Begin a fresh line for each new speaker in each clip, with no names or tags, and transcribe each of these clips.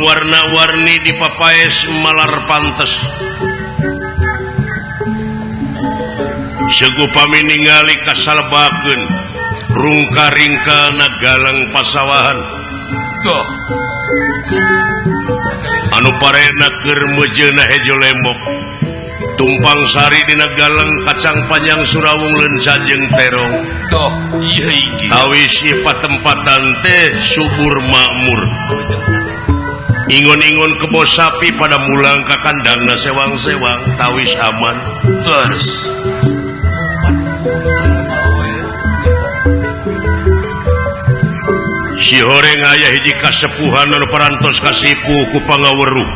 warna-warni di papaes malar pantes segupami ningali kasalbakeun rungka-ringkana galang pasawahan
tuh
anu parena keur mejeuna hejo lembok tumpang sari dina galang kacang panjang surawung lenca jeung terong
tuh iya iki
tawis ieu patempatan teh subur makmur ingon-ingon kebo sapi pada mulang ka kandangna sewang-sewang tawis aman
terus
si horeng aya hiji kasepuhan anu parantos kasipu ku pangaweruh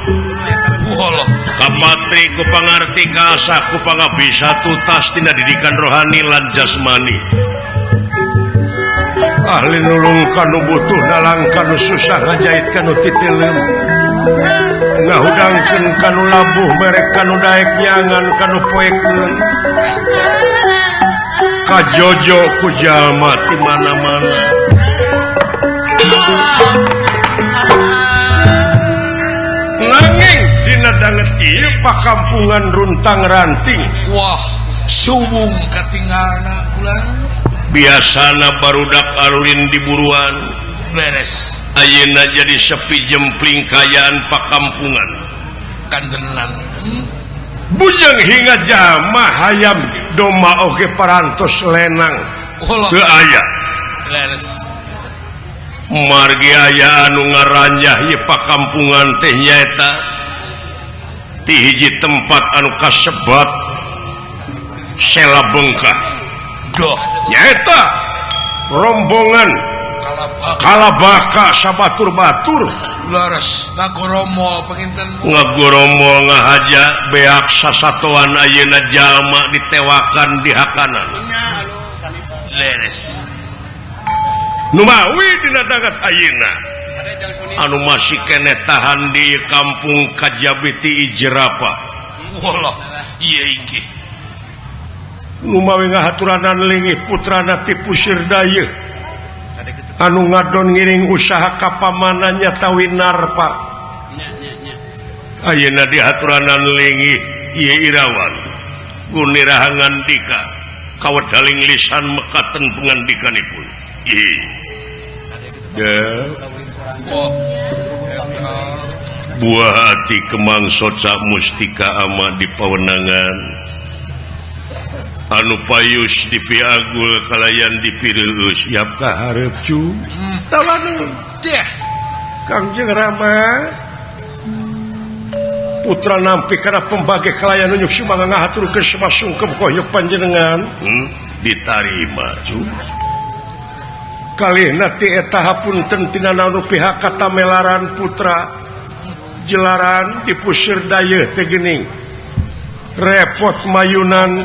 walah
kapatri ku pangarti kaasah ku pangabisa tutas tina didikan rohani lan jasmani ahli nulung kanu butuh dalang kanu susah ngajait kanu titeleum ngahudangkeun kanu labuh merek kanu daek nyangan kanu poekeun kajojo ku jalma ti mana-mana nanging dina danget ieu pakampungan runtang ranting
wah subung katinggalna ulang
biasana barudak alulin di buruan
beres
ayeuna jadi sepi jempling kayaan pakampungan
kandenan
bujang hingga jama hayam doma oge parantos lenang
walah
teu aya
beres
margi aya anu ngaranjah ieu pakampungan teh nyaeta ti hiji tempat anu kasebat Sela Bengkah
doh
nyaeta rombongan kalabaka sabatur-batur
leres ngagoromo penginten
ngagoromo ngahaja beak sasatoan ayeuna jalma ditewakan di hakanan
leres
numawi dina dagat ayeuna anu masih kene tahan di kampung Kajabiti Ijerapa
walah iya iki
numawi ngahaturanan lingih putrana ti Pusir Dayeuh anu ngadon ngiring usaha kapamanannya Tawinarpa ayeuna dihaturanan lingih ieu Irawan gunirahangan dika kawedaling lisan mekaten pangandikanipun ih buah hati kemang soca mustika ama di pawenangan anu payus di piagul kalayan di pireus siap kaharep cu tawaneun
deh
Kangjeng Rama putra nampi kana pembage kalayan nyuk sumangga ngahaturkeun samasungkem koyok panjenengan ditarima cu kalihna ti eta hapunten tina naon pihak kata melaran putra jelaran di Pusir Dayeuh teh geuning repot mayunan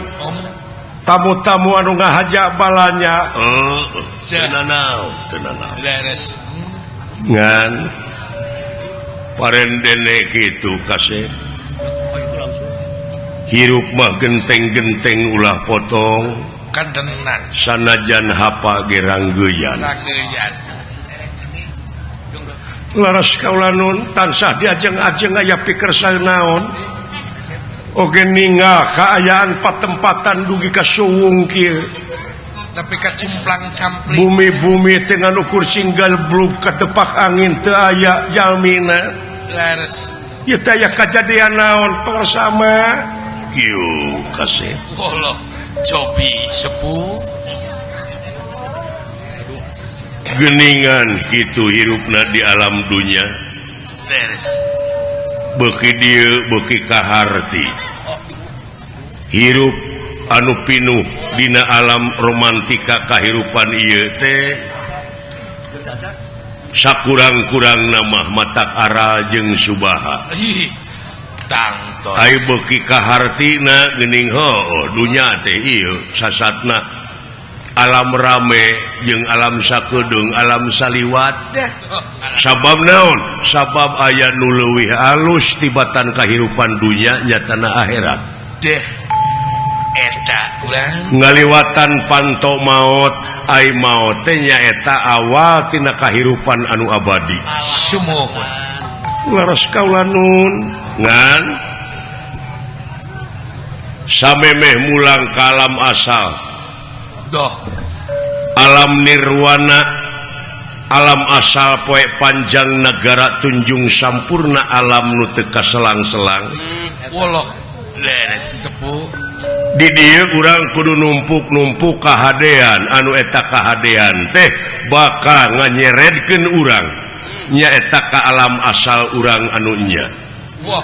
tamu-tamu anu ngahaja balanya tenanaon
leres
ngan parendene kitu kasep hirup mah genteng-genteng ulah potong
kandenan
sanajan hapa geranggeyan laras kaulanun tansah diajeng-ajeng aya pikir saeunaon oge ninggal kaayaan patempatan dugi ka suwung kieu
tapi kacimplang-campling
bumi-bumi teh nganu kursi galblug katepak angin teu aya jalmina
leres
ieu teh aya kajadian naon persama kieu kasep
walah cobi sepuh
geningan kitu hirupna di alam dunya
beres
beuki dieu beuki kaharti hirup anu pinuh dina alam romantika kahirupan ieu teh sakurang-kurangna mah matak ara jeung subaha tangtos ai beuki kahartina geuning heuh dunya teh ieu sasatna alam rame jeung alam sakedeung alam saliwat sabab naon sabab aya nu leuwih alus tibatan kahirupan dunya nyatana akhirat
deh eta urang
ngaliwatan panto maut ai maut teh nyaeta awal tina kahirupan anu abadi
sumuhun
laras kaula nun ngan samemeh mulang ka alam asal
doh
alam nirwana alam asal poe panjang negara tunjung sampurna alam nu teu kaselang-selang
wallah leres sepuh
di dieu urang kudu numpuk-numpuk kahadean anu eta kahadean teh bakal nganyeredkeun urang nya eta ka alam asal urang anu nya
wah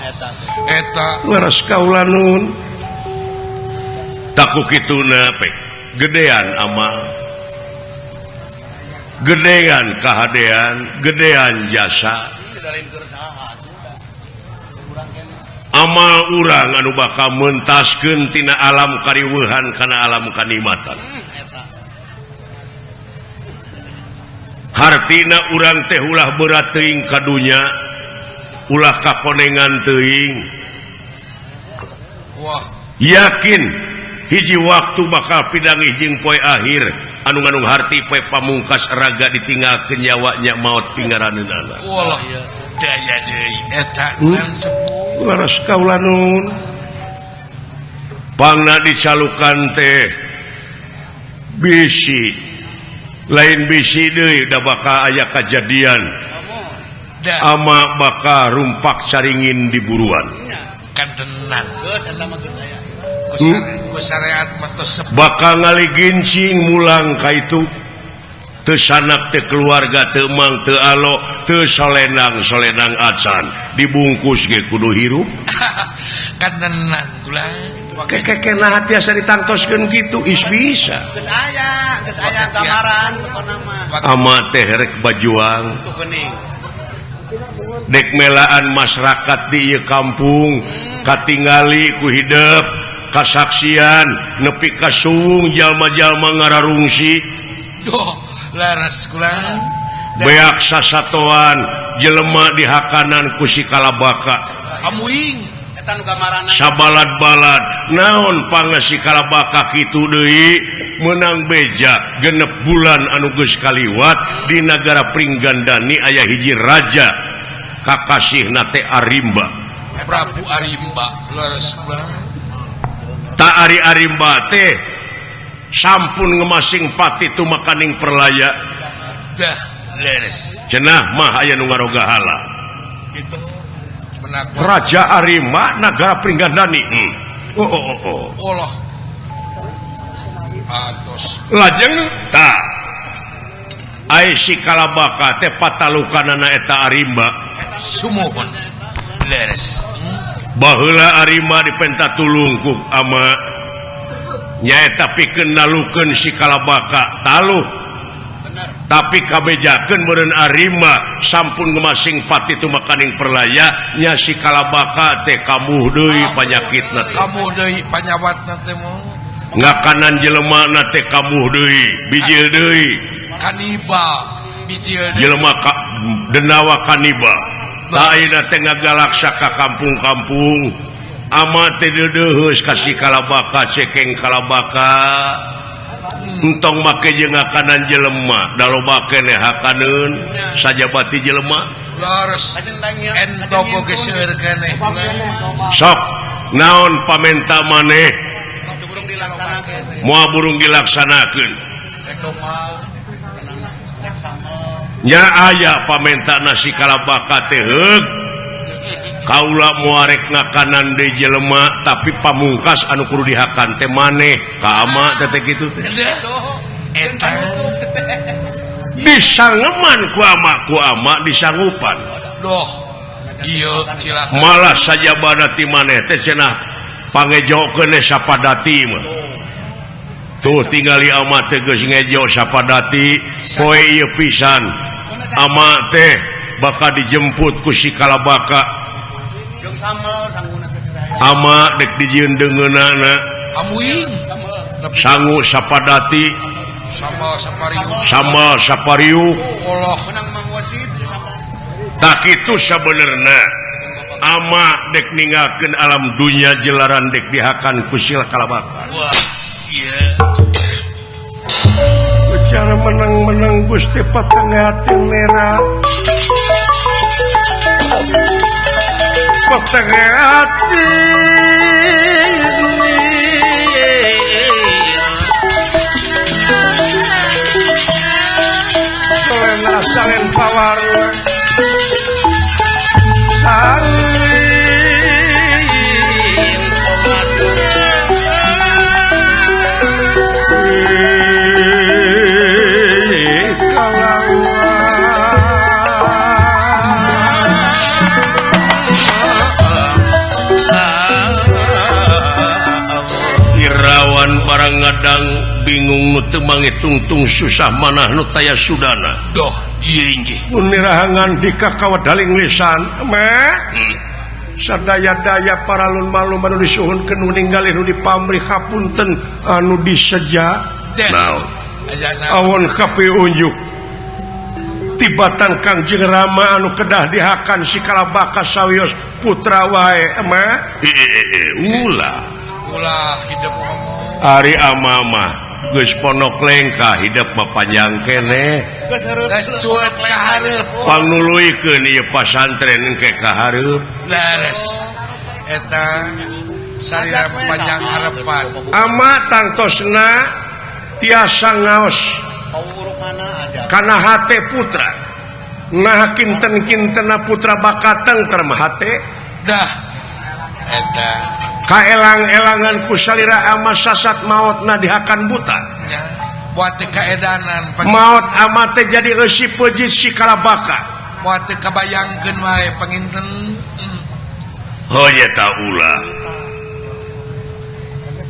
eta
laras kaula nun taku kituna pe gedean amal gedean kahadean gedean jasa amal urang anu bakal mentaskeun tina alam kariweuhan kana alam kanikmatan hartina urang teh ulah berat teuing ka dunya ulah kakonengan teuing
wah
yakin hiji waktu bakal pidangi jeung poe akhir anu ngandung harti poe pamungkas raga ditinggalkeun nyawanya maut pingaraneunana
wallah daya deui eta urang sepuh
laras kaula nun pangna dicalukan teh bisi lain bisi deui da bakal aya kajadian ama bakal rumpak caringin di buruan
kan tenang geus eta mah geus aya syariat matos
bakal ngaligincing mulang ka itu teu sanak teu keluarga teu mang teu alo teu solenang acan dibungkus ge kudu hirup
kan tenang ulah
kekekenah tiasa ditangtoskeun kitu is bisa
geus aya gambaran pokona mah
ama teh rek bajuang dek melaan masyarakat di ieu kampung katingali ku hidup kasaksian nepi ka suung jalma-jalma ngararungsi
doh laras kulang
beak sasatoan jelema dihakanan ku si kalabaka
amuing
eta nu gambaranna
sabalad-balad naon pangasi kalabaka kitu deui menang beja genep bulan anu geus kaliwat di nagara Pringgandani aya hiji raja kakasihna teh Arimba
Prabu Arimba laras kulang
tak ari Arimba teh sampun ngemasing pati tu makaning perlaya
dah leres
cenah mah aya nu ngaroga hala
gitu menakut
Raja Arimba nagara Pringgandani
Allah atos
lajeng tak ai si kalabaka teh patalukanana eta Arimba
sumuhun leres
baheula Arimba dipenta tulung ku ama nyaeta pikeun nalukeun si kalabaka taluh tapi kabejakeun meureun Arimba sampun ngemasing pati tu makaning perlaya nya si kalabaka teh kamuh deui panyakitna teh
kamu deui panyawatna teh mah
ngakanan jelema teh kamuh deui bijil deui
kanibal bijil
jelema denawa kanibal ta ayeuna teh ngagalaksa ka kampung-kampung ama teh deudeus ka si kalabaka cekeng kalabaka entong make jeung ngakanan jelema da loba keneh hakaneun sajabati jelema
laras entong oge seueur keneh
sok naon pamenta maneh
burung dilaksanakeun
moal burung dilaksanakeun nya aya pamenta nasi kalabaka teh heug kaula muarek ngakanan deui jelema tapi pamungkas anu kudu dihakan teh maneh ka ama teh kitu teh
eta
disangeman ku ama disanggupan
doh ieu cilaka
malah sajabana ti maneh teh cenah pangejokeun sapadati mah tuh tingali ama teh geus ngejo sapadati poe ieu pisan ama teh bakal dijemput ku si kalabaka
jeung samel sangguna teh
ama dek dijieun deungeunana
amuing
sangu sapadati
sambal sapariu
Allah
menang Mang Wasid
tak kitu sabenerna ama dek ninggalkeun alam dunya jelaran dek dihakan ku si kalabaka
wah iya
cara menang-menang Gusti pateng hati merah petenge ati solena salen pawar barang ngadang bingung nu teu mange tungtung susah manah nu taya sudana
doh ieu inggih
mun nirahangan dikakawa daling lisan sadaya-daya para lun malum anu disuhunkeun nu ninggali nu dipamrih hapunten anu diseja naon awon kape unjuk tibatan Kangjeng Rama anu kedah dihakan si kalabaka sawios putra wae ulah
hidup ngomong
Ari amama geus ponok lengkah hidup mah panjang keneh
geus cuet ka hareup
pangnuluykeun ieu pasantren engke ka hareup
leres eta sarira panjang harepan
ama tangtosna tiasa ngaos kana hate putra nah kinten-kintena putra bakateng termah hate
dah eta
kaelang-elangan ku salira ama sasat mautna dihakan buta
ya buat kaedanan
maut ama teh jadi eusi peujit si kalabaka
buat kabayangkeun wae panginten
oh nya ta ulah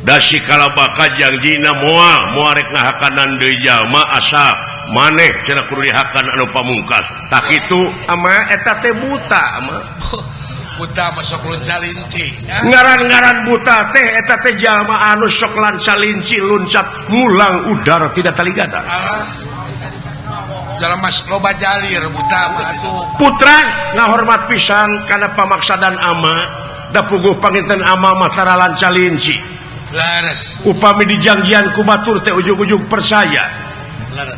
da si kalabaka jangjina moal rek ngahakanan deui jalma asa maneh cenah kudu dihakan anu pamungkas tak kitu ama eta teh buta ama
buta masuk lunca linci
ngaran-ngaran buta teh eta teh jalma anu sok lanca linci luncat mulang udara tidak taligada
jalma loba jalir buta
putra ngahormat pisan kana pamaksadan ama da puguh panginten ama mah tara lanca linci
laras
upami dijanggian ku batur teh ujug-ujug persaya
laras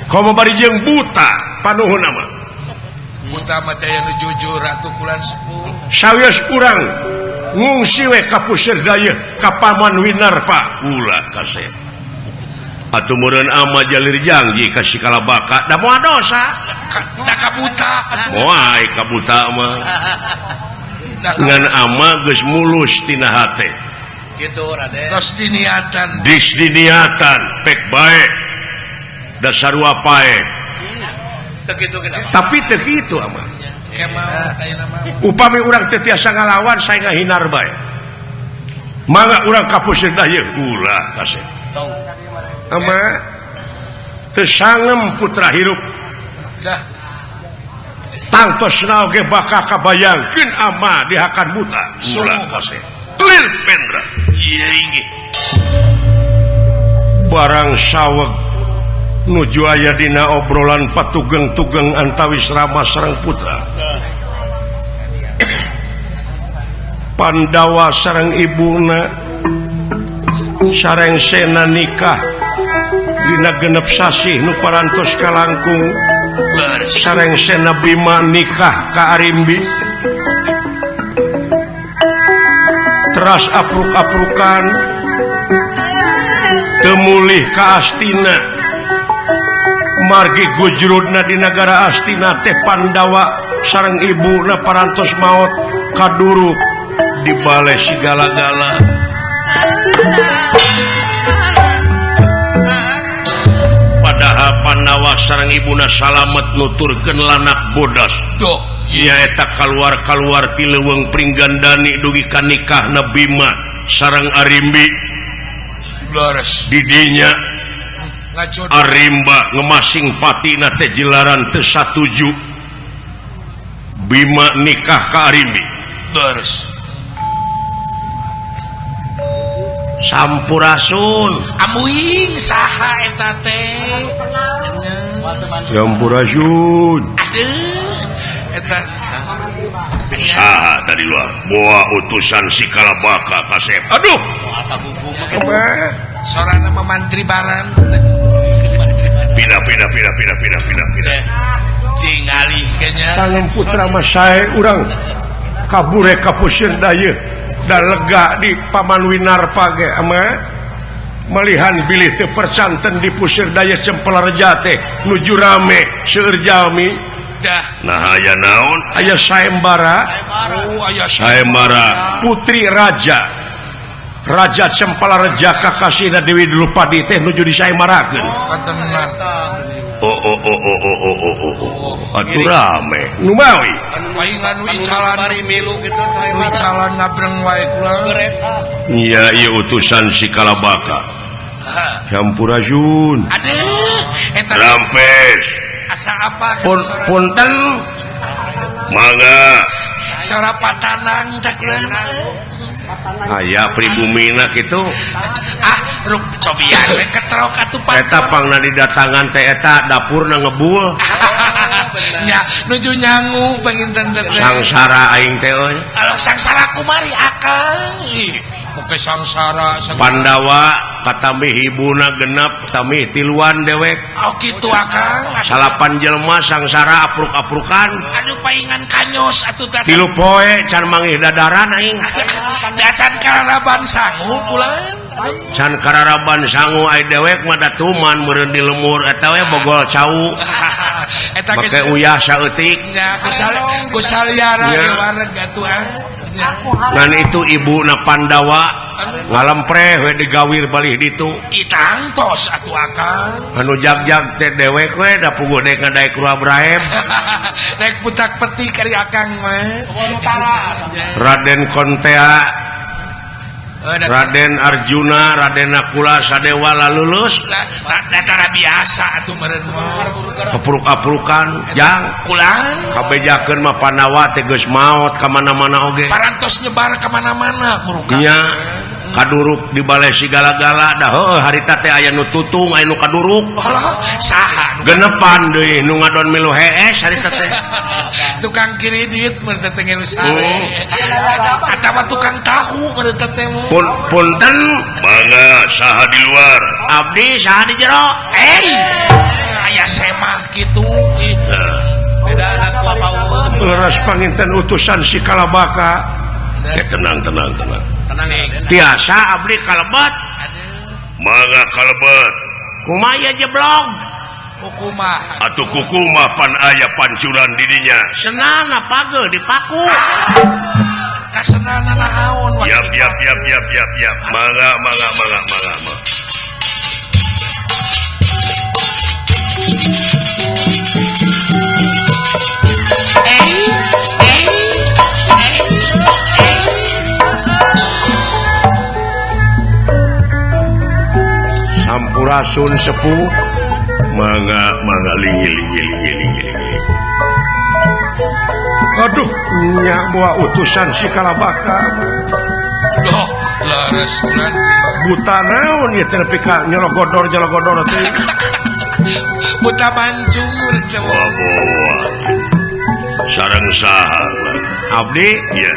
komo bari jeung buta panuhun ama
buta mah teh anu jujur atuh kulan sepuh
sawios urang ngungsi we ka puseur dayeuh ka paman Winarpa ulah kasep atuh meureun ama jalir janji ka si kalabaka da moal dosa
da ka buta
moal ka buta mah ngan ama geus mulus tina hate
gitu Raden
tos diniatan
diniatan pek bae da sarua pae tapi teu kitu ama upami urang teu tiasa ngalawan sae ngahinar bae mangga urang ka puseur dayeuh ulah kasep ama teu sangem putra hirup
dah
tangtosna oge bakal kabayangkeun ama dihakan buta ulah kasep lir pendra
ieu inggih
barang saweg nuju aya dina obrolan patugeng-tugeng antawis Rama sareng putra Pandawa sareng ibuna sareng sena nikah dina genep sasi nu parantos kalangkung sareng sena Bima nikah ka Arimbi teras apruk-aprukan temulih ka Astina margi gujrudna di negara Astina teh Pandawa sareng ibuna parantos maot kaduruk di balai sigala-gala padahal Pandawa sareng ibuna salamet nuturkeun lanak bodas
doh
ieu eta kaluar ti leuweung Pringgandani dugi ka nikahna Bima sareng Arimbi
laras
di dinya Arimba ngemasing patina teh jelaran teu satuju Bima nikah ka Arimbi
laras
Sampurasun
amuing saha eta teh
Sampurasun
aduh eta
saha tadi luar boa utusan si kalabaka kasep aduh
sorana mah mantri baran
pindah
cing alih kayaknya
Sang putra masae urang kabure ka Puseur Daya dan lega di Paman Winarpa ge ama melihan bilih teu percanten di Puseur Daya Cempelareja teh nuju rame seueur jalmi
dah
nah aya naon aya Saembara
aya
Saembara putri Raja Cempelareja kakasihna Dewi Drupadi teh nuju di Saembarakeun
katenan
atuh rame nu mawi
paingan wicalan
milu gitu
wicalan ngabreng wae kula
iya ieu utusan si Kalabaka Sampurasun
aduh eta
Rampes
asa apa
punten mangga
sarapatanang tak
aya pribumina kitu
ruk cobian we ketrok atuh
eta pangna didatangan teh eta dapurna ngebul
nya nuju nyangu penginten teh
sangsara aing teh euy
sangsara kumari akang oke sangsara
Pandawa katamih ibuna genep tamih tiluan dewek
oh kitu akang
salapan jelema sangsara apruk-aprukan
aduh paingan kanyos atuh teh
tilu poe can mangih dadaran aing
dacan kararaban sangu pulan
can kararaban sangu ai dewek mah datuman meureun di lemur eta we bogol cau
eta
make uyah saeutik
nya kusaliara
Ya.
wareg atuh
ngan itu ibuna Pandawa ngalempreh we digawir balih ditu
kitangtos atuh akang
anu jag-jag teh dewek we da puguh dek ngadaek Ru Abraham
rek putak petik kari akang mah
Raden Kontea Raden Arjuna Raden Nakula Sadewa lulus
datara biasa atuh meureun mah
kepruk-aprukan jang
pulang
kabejakeun mah Pandawa teh geus maot ka mana-mana oge
parantos nyebar ka mana-mana murukan
nya kaduruk di balai sigala-gala dah heueuh harita teh aya nu tutung aya nu kaduruk
alah saha
genepan deui nu ngadon milu hees harita teh
tukang kredit meureun teh ngelu sare atawa tukang tahu meureun teh
punten mangga saha di luar abdi saha di jero
aya semah kitu
beda anak tua bau
leres panginten utusan si Kalabaka tenang
tenang
tiasa abdi kalebet mangga kalebet kumaya jeblog
hukumah
atuh kukumah pan aya pancuran di dinya senana page dipaku
kasenana nahaon
yap mangga Sampurasun sepuh mangga lingi aduh nya buah utusan si Kalabaka
loh laras bulan
buta naon ya tepi ka nyologodor teh
buta bancur teh
sareng saha abdi ya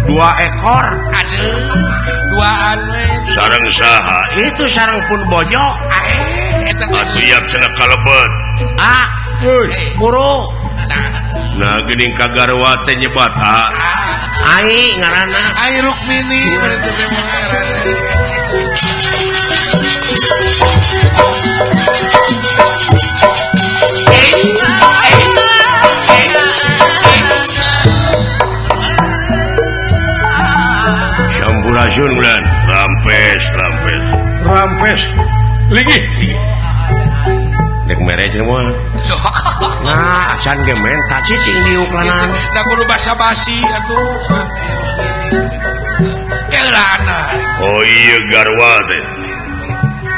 dua ekor
aduh duaan we
sareng saha itu sareng pun bojo
eta
atuh iap cenah kalebet
guru
nah geuning kagarwa teh nyebat ai ngaranna
ai Rukmini berarti teh ngaranna
Sampurasun bulan rampes lingi dek mere cenah nah acan ge menta cicing diuk lanang
da kudu basa-basi atuh keurana
oh iya garwa teh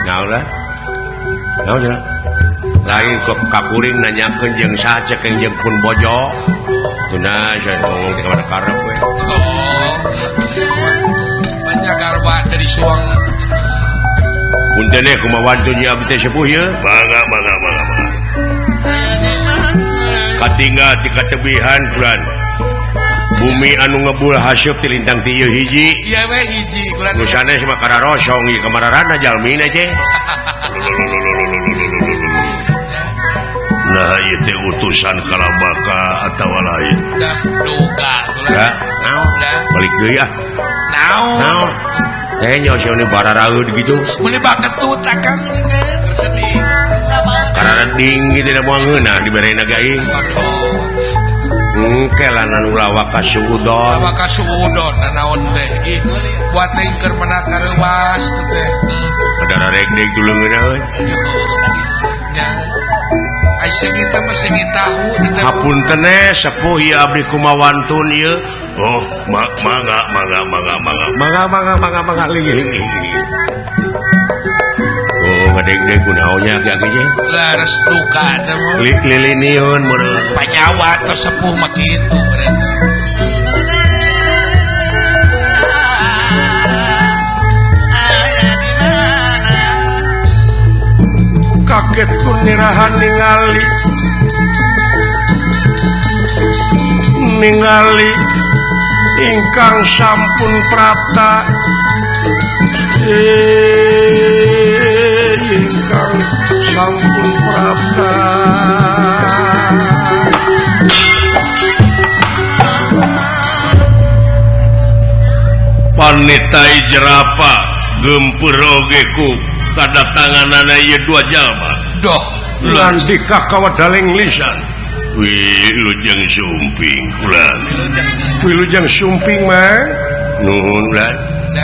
naon cenah lain kakuring nanyakeun jeung saha cek jeung pun bojo tuna saya ngomong di kamar karep we
banyak garba dari suang
punten deh kumaha wantunya abdi teh sepuh ye mangga katinggal ti katebihan puran bumi anu ngebul hasyuk ti lintang ti ieu hiji
iya we hiji kulan
nu sanes mah kararosong ieu kamararana jalmina teh nah ieu teh utusan Kalabaka atawa lain
dah duga
ya naon balik deui ah naon teh nyawa sia bararaeud gitu
meuli baketut akang ngeungeun sedih
karena ding gitu da moal ngeunah diberena gaing kelan anu lawak ka suudon naon teh ih buat teh keur meunang kareuwas teh ada rek deui tulungeuna euy nya ai sengit mah sengit tahu diteu hapunten sepuh ieu abdi kumawantun ieu oh mangga ligi oh ngadeg-deg kunaonya ge laras duka teh mah liliniun meureun panyawa tos sepuh mah kitu berarti kaget ku nirahan ningali ingkang sampun prapta ingkang sampun prapta panitai jerapa gempeur oge ku kadatanganana ieu dua jalma doh lan dikakawadaleng lisan Wilujeng Sumping ulan Wilujeng Sumping mah nuhun ulan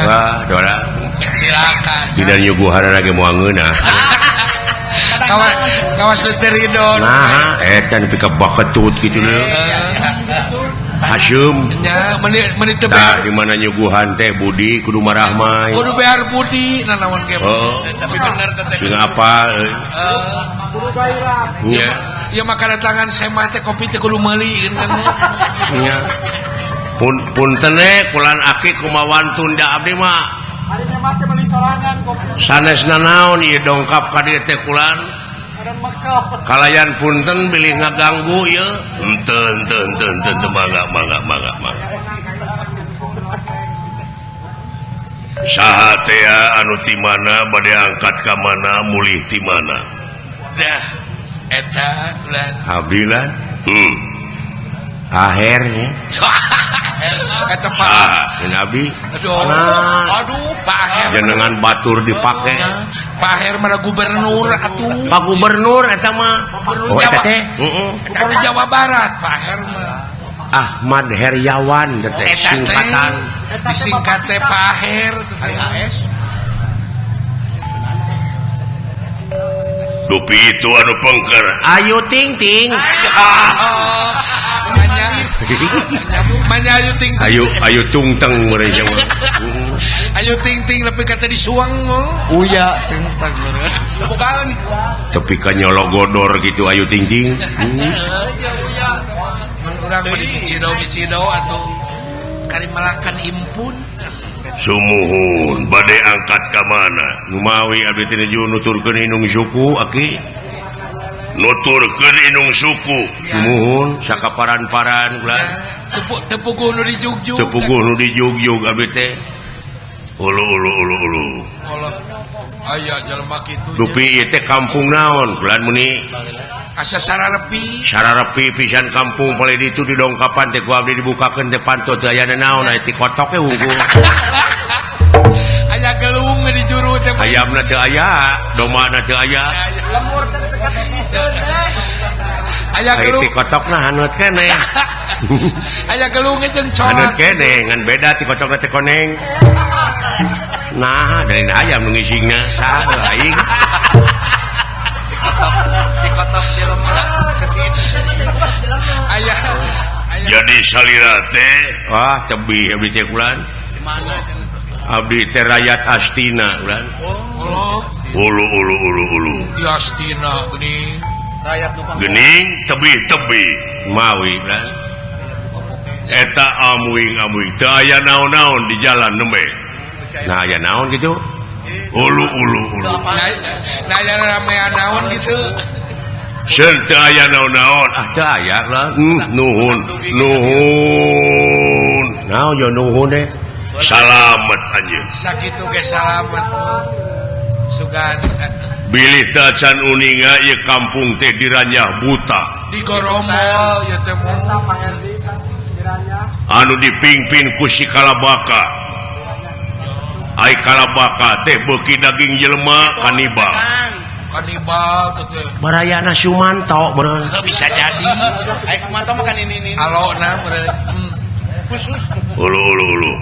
wah dora silakan dina nyuguhan lagi moal ngeunah kawas teridon nah eta nepi ka baketut kitu lho Hasyum nya menit teh di mana nyuguhan teh Budi kudu marah mah kudu bear Budi nanaon ge tapi bener teh sing apa kudu gairah nya ieu mah kadatangan sema teh kopi teh kudu meuli kan nya punten kulan aki kumawantun da abdi mah ari mah teh meuli sorangan kopi sanesna naon ieu dongkap ka dieu teh kulan kalayan punten bilih ngaganggu ya enten mangga saha teh anu ti mana bade angkat ka mana mulih ti mana dah eta ulan habilan akhirnya eta Pak Nabi aduh Pak Aher jenengan batur dipake Pak Aher mah gubernur atuh Pak Gubernur eta mah oh eta teh dari Jawa Barat Pak Aher mah Ahmad Heriawan teh singkatan disingkat teh Pak Aher AS dupi itu anu pengker ayo ting ting manya ayo ting ayo tungteng mereka ayo ting ting tapi kata disuang uya tungteng bukan tapi kan nyologodor gitu ayo ting ting orang beri bicido atau karimalakan impun sumuhun badai angkat ke mana numawi abdi teh nuturkeun inung suku aki nuturkeun inung suku sumuhun sakaparan-paran ulah tepuguh nu di jugjug abdi teh ulu aya jalma kitu dupi ieu teh kampung naon kulan muni asa sararepi pisan kampung pale ditu didongkapan teh ku abdi dibukakeun teh pantot teh aya naon aya ti kotok teh unggul aya gelung di juru teh ayamna teu aya domana teu aya lemur teh dekat aya gelung ti kotokna haneut keneh aya gelung jeung cot haneut keneh ngan beda ti kotokna teh koneng nah dari ayam nu ngisingna saha aing dikotok di lemur aya jadi salira teh wah tebih abdi teh kulan di mana abdi teh rakyat Astina ulan ulu di Astina geuning rakyat geuning tebih mawi ulan eta amuing teu aya naon-naon di jalan nembe nah aya naon gitu ulu nah aya ramean naon gitu seun teu aya naon-naon teu aya lah nuhun naon yo nuhun deh salamet anjeun sakitu ge salamet sugan bilih tacan uninga ieu kampung teh diranyah buta
di Goromol ya teh
anu dipingpin ku si Kalabaka. Ai Kalabaka teh beuki daging jelema kanibal teh
Barayana Sumanto beureun
bisa jadi
Ayo Sumanto makan ini.
alona meureun
Khusus.
ulu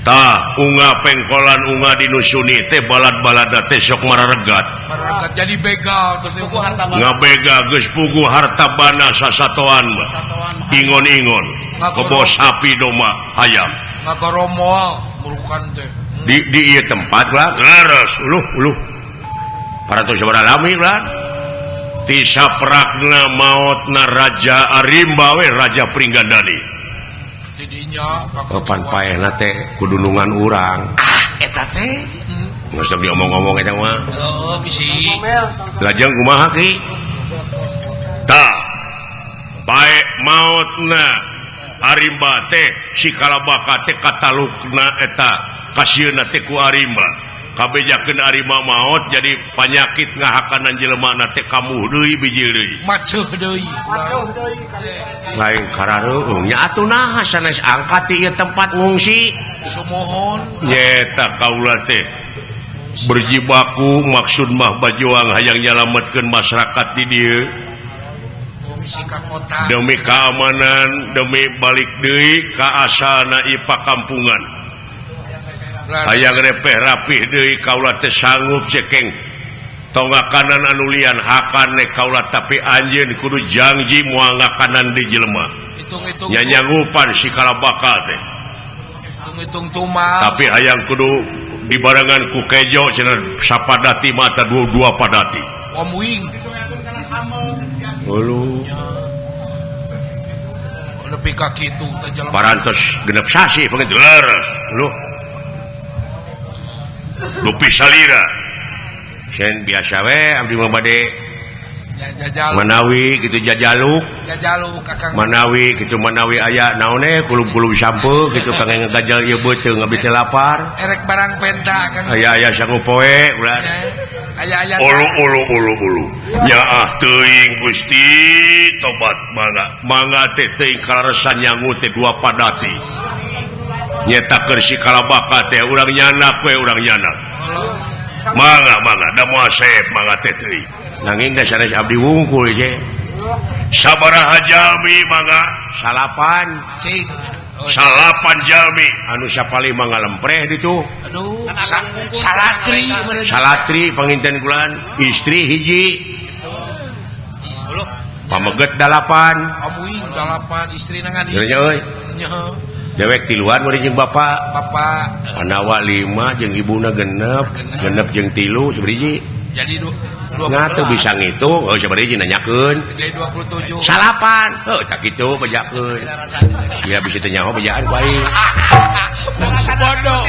tah unga pengkolan unga dinusuni teh balad-balada teh sok mararegat
mararegat jadi begal teh
Buku harta bana.
ngabega geus puguh harta bana sasatoan mah ingon-ingon kebo sapi doma hayam
Goromol murukan teh
di ieu tempat lah leres uluh para tuh sabaraha lami lah ti saprakna maotna Raja Arimba we Raja Pringgandani
didinya
kapan paehna teh kudunungan urang
eta teh
geus diomong-omong eta mah
oh bisi
lajeng kumaha ki tah bae maotna Arimba teh si Kalabaka teh katalukna eta kasieuna teh ku Arimba kabejakeun Arimba maot jadi panyakit ngahakanan jelema na teh kamuh deui biji deui
maceuh deui
lain karareueung nya atuh naha sanes angkat ti ieu tempat ngungsi
sumohon
nyeta kaula teh berjibaku maksud mah bajuang hayang nyalametkeun masyarakat di dieu
misi ka kota
demi keamanan demi balik deui ka asalna ieu pakampungan hayang repeh rapih deui kaula teh sanggup cekeng tongakanan anu lian hakan kaula tapi anjeun kudu janji moal ngakanan di jelema
hitung-hitung
nyanyangupan si Kalabaka teh
hitung tumal
tapi hayang kudu dibarengan ku kejo cenah sapadati mata dua padati
Om Wing
ulu
lebih ka kitu teh jelema
parantos genep sasi pengen leres lu Dupi salira sen biasa we abdi mah bade
jajaluk
manawi kitu jajaluk
kakang
manawi kitu manawi aya naone kulum-kulum sampo kitu kangge ngagajal ieu beuteung abdi teh lapar
erek barang penta kan
aya sangu poe ulah
aya
ulu nyaah teuing Gusti tobat mangga teh teuing kalaresan nyangu teh dua padati nyetakeun si Kalabaka teh urang nyanak we urang nyanak mangga da moal saep mangga teh teuing nanging da sanes abdi wungkul je sabaraha jalmi mangga salapan
cing
salapan jalmi anu sapali mangga lempreh ditu
aduh salatri
salatri panginten kulan istri hiji pameget 8
Om Wing 8 istri nangan
nya euy
nyeho
dewek tiluan murid jeung bapak anawa 5 jeung ibuna genep jeung 3 sabriji
jadi 20
ngatu bisa ngitung sabriji nanyakeun
jadi 27
salapan tak kitu bejakeun ya bisa teh nyaho bejaan ku aing
bodoh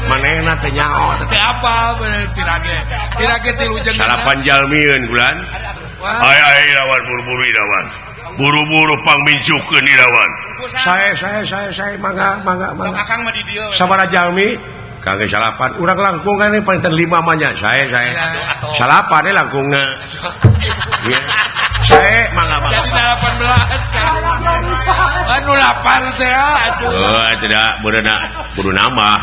manehna teh nyaho
teh apa bener pirage 3 jeung
salapan jalmieun kulan ai lawan buru-buru idawan buru-buru pangmincukeun idawan saya mangga
Akang mah di dieu.
sabaraha jalmi kangge salapan urang langkung kan palinten 5 mah nya saya salapan langkungna ya saya mangga
jadi 18 kan anu lapar teh atuh
tidak kudu nambah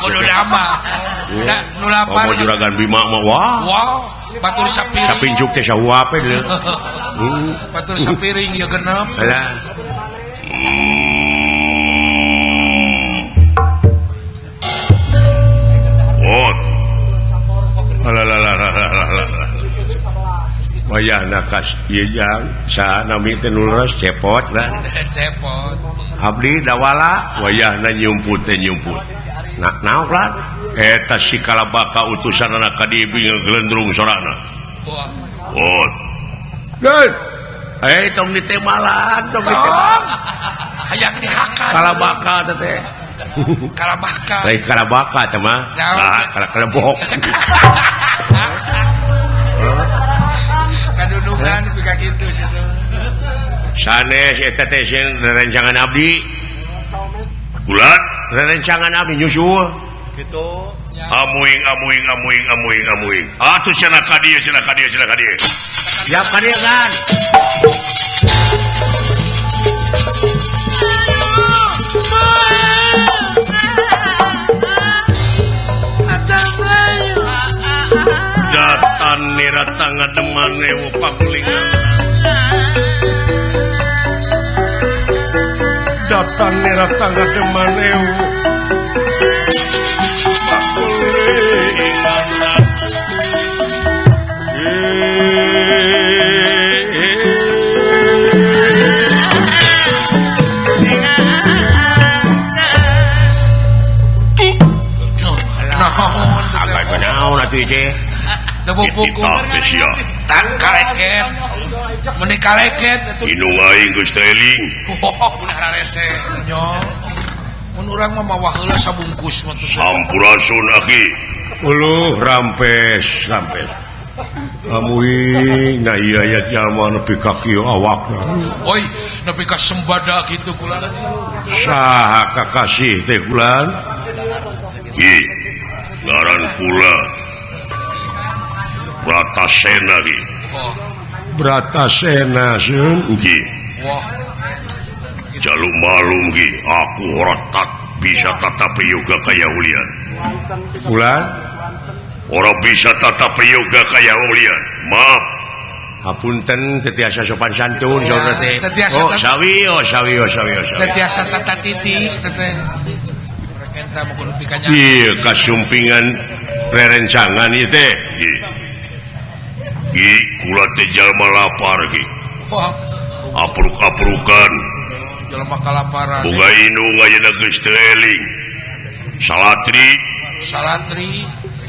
nu lapar
mau juragan Bima mah
wow batur sapiring
sapinjuk teh sahuape deui
batur sapiring ya genep
alah oh wayahna kas ieu jang saha nami teh nuleres cepot kan
cepot
abdi dawala wayahna nyumput teh nyumput naon kan eta si Kalabaka utusanna ka dieu ngeglendrung sorana oh geus tong ditemalan tong
hayang dihakan
Kalabaka teh
Kalabaka
lain Kalabaka teh mah kalebok
kadunungan pika kitu situ
sanes eta teh rerencangan abdi bulan rerencangan abdi nyusul
Gitu.
amuing atuh cenah ka dieu
Siap ka dieu kan?
datan nira tangga demane panglingan datan nira tangga demane Inung aing geus teling.
Mun urang mah mawah heula sabungkus mah teh.
Sampurasun aki. Uluh rampes. Amuing na ieu aya jalma nepi ka kieu awakna.
Oi, nepi ka sembada kitu kulan.
Saha kakasih teh kulan? Ih, ngaran pula Bratasena ki.
Oh.
Bratasena seun ki.
Wah.
Jaluk malum ki, aku retak bisa tatap yoga kaya ulian. Ulan? Orang bisa tatap yoga kaya ulian. Maaf. Hapunten tetiasa sopan santun saudara teh. Oh, sawi.
Tetiasa tata titik teh. Rekenta mah kudu pikanya.
Iya, kasumpingan rerencangan ieu teh. Ki kula teh jalma lapar ki.
Wah,
Apruk-aprukan.
jalma kalaparan.
Boga inung ayeuna geus teu eling. Salatri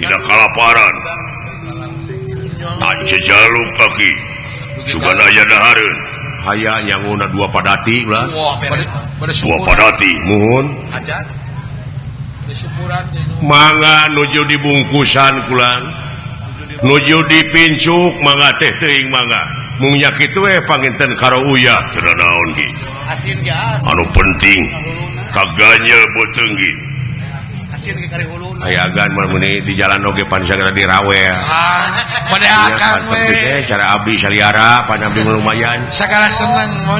tidak kalaparan. Tak sejaluk kaki. Sugan aya dahareun. Aya nyanguna dua padati ulah.
Wah,
Dua padati muhun.
Ajar. Syukuran teh.
Mangga nuju dibungkusan kulan. Nuju dipincuk mangga teh teuing mangga. Mung nya kitu we panginten karo uyah teu naon ki.
Asin gas.
Anu penting kaganyel beuteung ki.
Asin ke kari huluna.
Ayagan meuni di jalan oge pan sagara dirawel.
Pada akan we.
Cara abdi saliara pan abdi lumayan.
Sagala seneng mau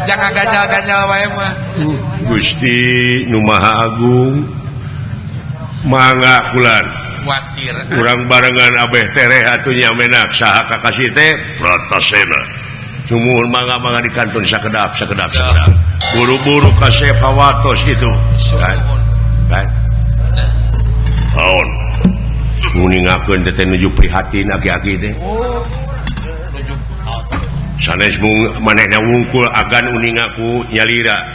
jangan ganjal-ganjal wae mah.
Gusti Nu Maha Agung. Mangga kulan.
Kuatir.
Urang barengan abeh tereh atuh nya menak saha kakasih teh Bratasena. Sumuhun mangga di kantun sakedap. Buru-buru ka Sepawatos itu. Kan? Taon. Nguningakeun teh nuju prihatin aki-aki teh. Sanes mung manehna wungkul agan uningaku nyalira.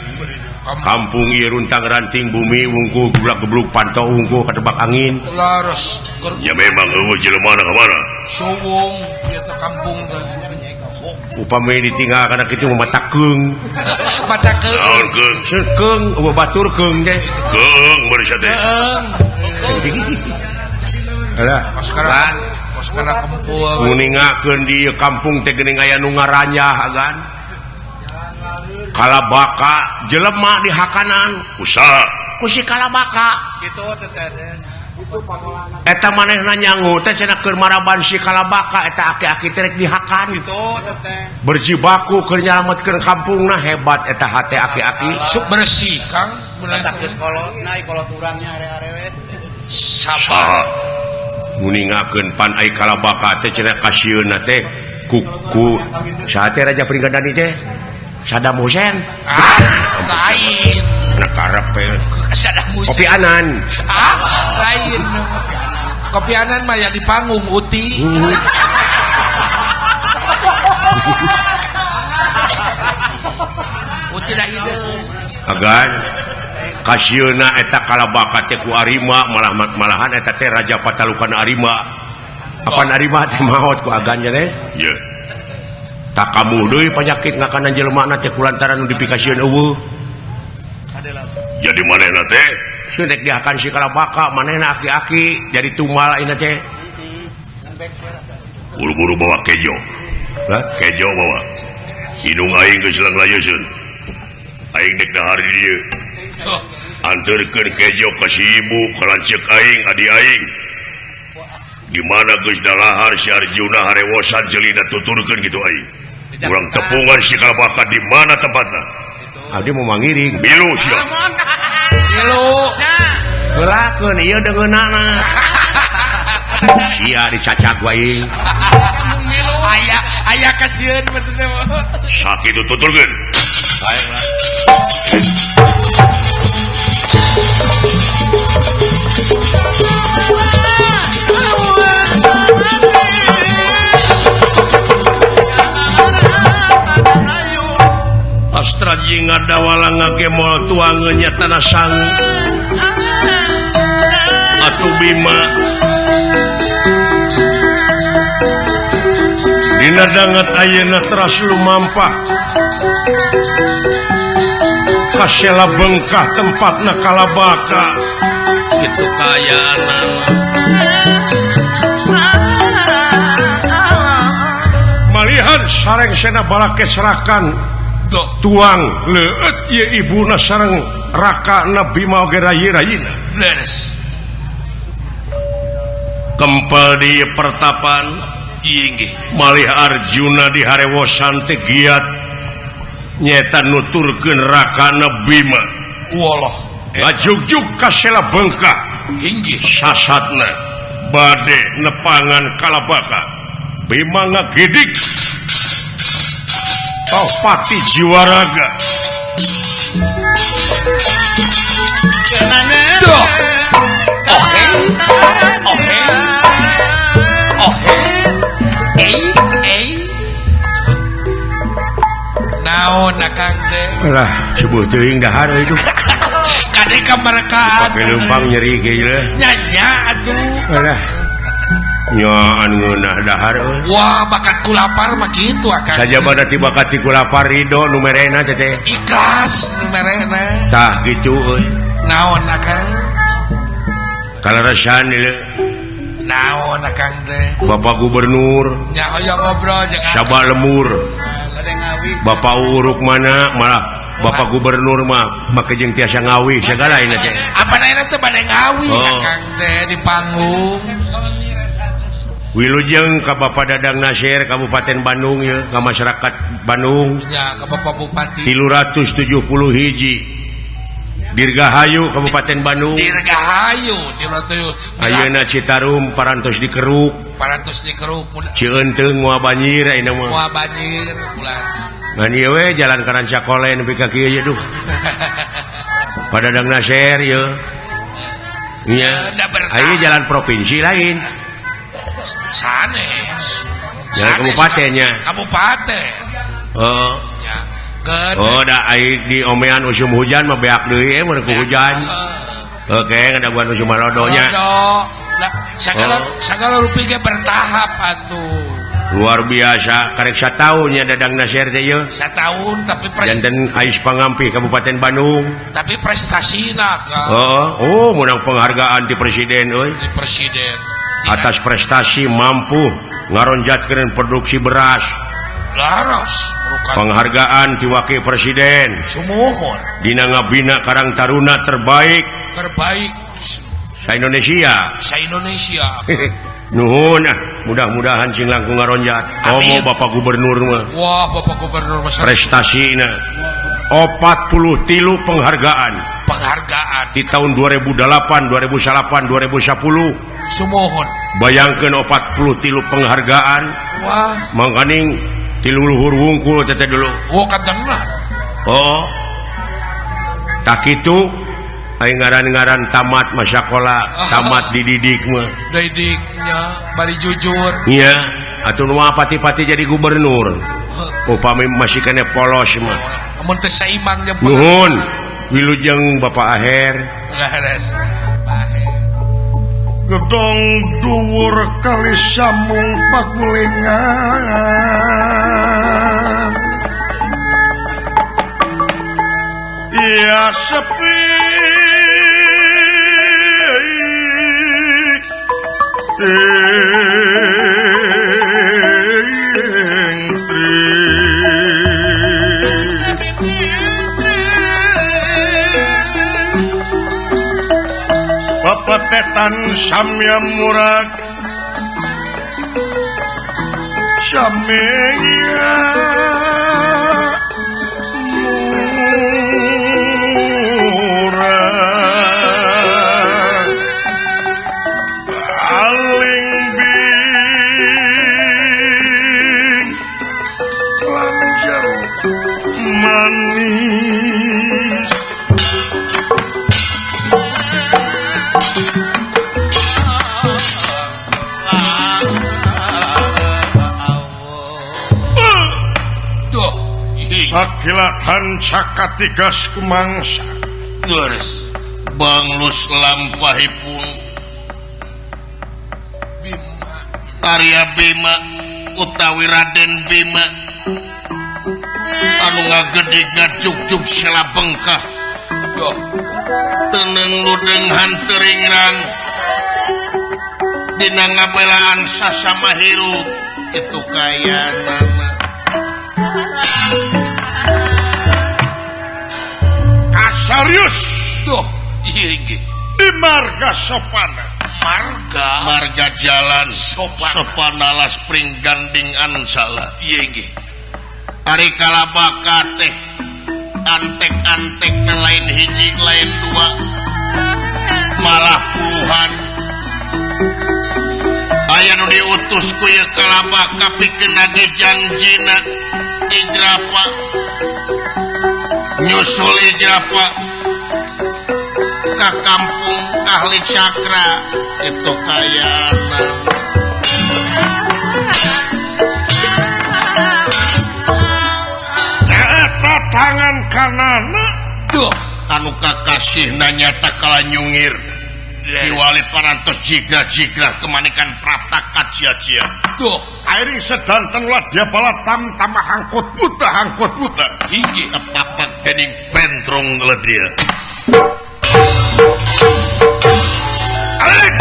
Kampung ieu runtang ranting bumi wungkul geblak-gebluk pantau wungkul katebak angin.
Laras.
Ya memang eueuh jelema ka mana?
Suwung ieu teh kampung teh.
Upami ditinggal kana kitu matakeung.
Matakeung.
Naon keung? Keung eueuh batur keung teh. Keung beureuh teh. Alah,
Sekarang kempul.
nguningakeun di kampung teh geuning aya nu ngaranyah agan. Kalabaka jelema di hakanan usaha ku si kalabaka
Kitu teh.
eta manehna nyangu teh cenah keur maraban si kalabaka eta aki-aki teh di hakan
Kitu teh.
berjibaku keur nyalametkeun kampungna hebat eta hate aki-aki
Sok bersih Kang.
Tak geus kolot, naik kolot urangnya are-are we.
saha nguningakeun pan ai kalabaka teh cenah kasieunna teh kuku saha teh Raja Pringgadani teh Saddam Hussein.
Lain.
Anak Arab
Saddam Hussein.
Kopi Anan.
Lain. Kopi Anan mah ya di panggung Uti. Uti dah ide.
Agan kasieuna eta kalabaka teh ku Arima malahan eta teh Raja Patalukan Arima. Apa Arima teh maot ku agannya teh? Ieu. Tak kamu deui panyakit ngakanan jelema teh kulantaran nu dipikasieun eueuh. Jadi manehna teh seunek dihakan si kalabaka manehna aki-aki jadi tumal ayeuna teh. Buru-buru bawa kejo. Hah? Kejo bawa. Hidung aing geus lang layeuseun. Aing dek dahar di dieu. anturkeun kejo ka si ibu kalancek aing adi aing di mana geus dalahar si Arjuna harewosan jelina tuturkeun gitu aing urang tepungan si Kalabaka di mana tempatna abdi mau mangiring bilu sia
Bilu
geulakeun ieu deungeunana sia dicacak wae
aya kasieun betul
sakitu tuturkeun Astra jeung ngadawalang ngagemol tuangeunnya tanah sangu atuh Bima dina danget ayeuna teras lumampah kasela bengkah tempatna Kalabaka kitu kaayana malihan sareng sena balake serakan tuang leueut ieu ibuna sareng rakana Bima oge rayi-rayina
beres
kempel di pertapan inggih malih Arjuna di harewosan teh giat nyeta nuturkeun rakana Bima
wallah
ngajugjug kasela bengkah
inggih
sasatna bade nepangan Kalabaka Bima ngagidik Pati jiwa raga
naon akang teh
lah sebuah teuing dahar itu
kade kamarkaan
pakai lempang nyeri geus
nyanya atuh
lah nyaan ngeunah dahar
wah bakat kulapar mah kitu akang
saja pada tiba kati kulapar ridho numerena teh
ikhlas numerena
tah gitu euy
naon akang
kalarasan ieu
naon akang teh
Bapak Gubernur
nya hoyong ngobrol jeung
sabak lemur Bapak uruk mana malah Bapak Gubernur mah make jeung tiasa ngawi segala ini teh
apa naina teh bade ngawi akang teh di panggung
wilujeng ka Bapak Dadang Nasir Kabupaten Bandung ya ka masyarakat Bandung
ya ka Bapak Bupati
371 hiji Dirgahayu Kabupaten Bandung
Dirgahayu
ayeuna Citarum parantos dikeruk Cieunteng moal banjir ayeuna mah
moal banjir bulan
ngan ieu we jalan Karanca Kole nepi ka kieu ye duh Padadang Nasir ye nya aya jalan provinsi lain
sanes
kabupatennya
kabupaten
oh
ya
oh da ai di omean usum hujan mah beak deui mun ku hujan oke ngadaguan usum malodonya
sagala rupi ge bertahap atuh
luar biasa karek sataunnya Dadang Nasir teh ye
sataun tapi
janten Ais Pangampi Kabupaten Bandung
tapi prestasina kan
oh menang penghargaan di presiden euy
di presiden
atas prestasi mampu ngaronjatkeun produksi beras
laras
penghargaan ti Wakil Presiden
sumuhun
dina ngabina Karang Taruna terbaik sa-Indonesia nuhun mudah-mudahan cing langkung ngaronjat komo Bapak Gubernur mah
wah Bapak Gubernur mah
prestasina 43 penghargaan di tahun 2008 2008 2010
sumuhun
bayangkeun 43 penghargaan
wah
mangkaning ti luhur wungkul teh dulu
oh kadangna
oh tak kitu aya ngaran-ngaran tamat masakola tamat dididik mah
didiknya bari jujur
iya atuh nu pati-pati jadi gubernur upami masih kene polos mah
amun teu saimbang jeung
nuhun wilujeng Bapak Aher
laras
gedong dhuwur kali sambung pagulingan iya sepi Batetan samya murad samya murad aling bing lanjar manis sakilatan cakatigas kumangsa
Terus
banglus lampahipun
Bima
Arya Bima utawi Raden Bima anu ngagedeg ngajug-jug sela bengkah
Duh
teneng ludeng hanteringrang dina ngabelaan sasama hirup itu kaya nama kasarius
Duh iya ge
di marga sopana marga jalan sopana las pring ganding ansala
iya ge
ari kalabaka teh antek-antek lain hiji lain dua malah puluhan aya nu diutus ku ieu kalabaka pikeun nage janjina Ijrapa nyusul Ijrapa ka kampung ahli cakra itu kayana nyata tangan kanana
Duh
anu kakasih nanyata kala nyungir diwali parantos jigra-jigra kemanikan praptakat cia-cia
Duh
airing sedanten lah dia bala tam-tam hangkut buta
hinggi
tepapak dening pentrong ledia alik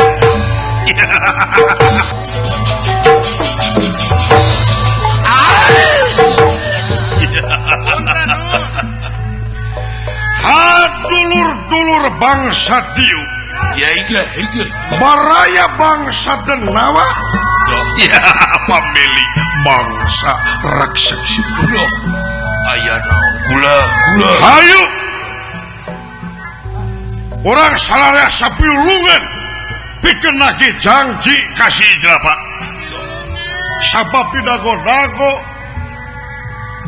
dulur-dulur bangsa Diu
ya iya
baraya bangsa Denawa ya pamili bangsa raksasa
Duh aya naon gula
hayu orang salarya sapiulungan pikeun nage janji kasih Ijrapa sabab dago-dago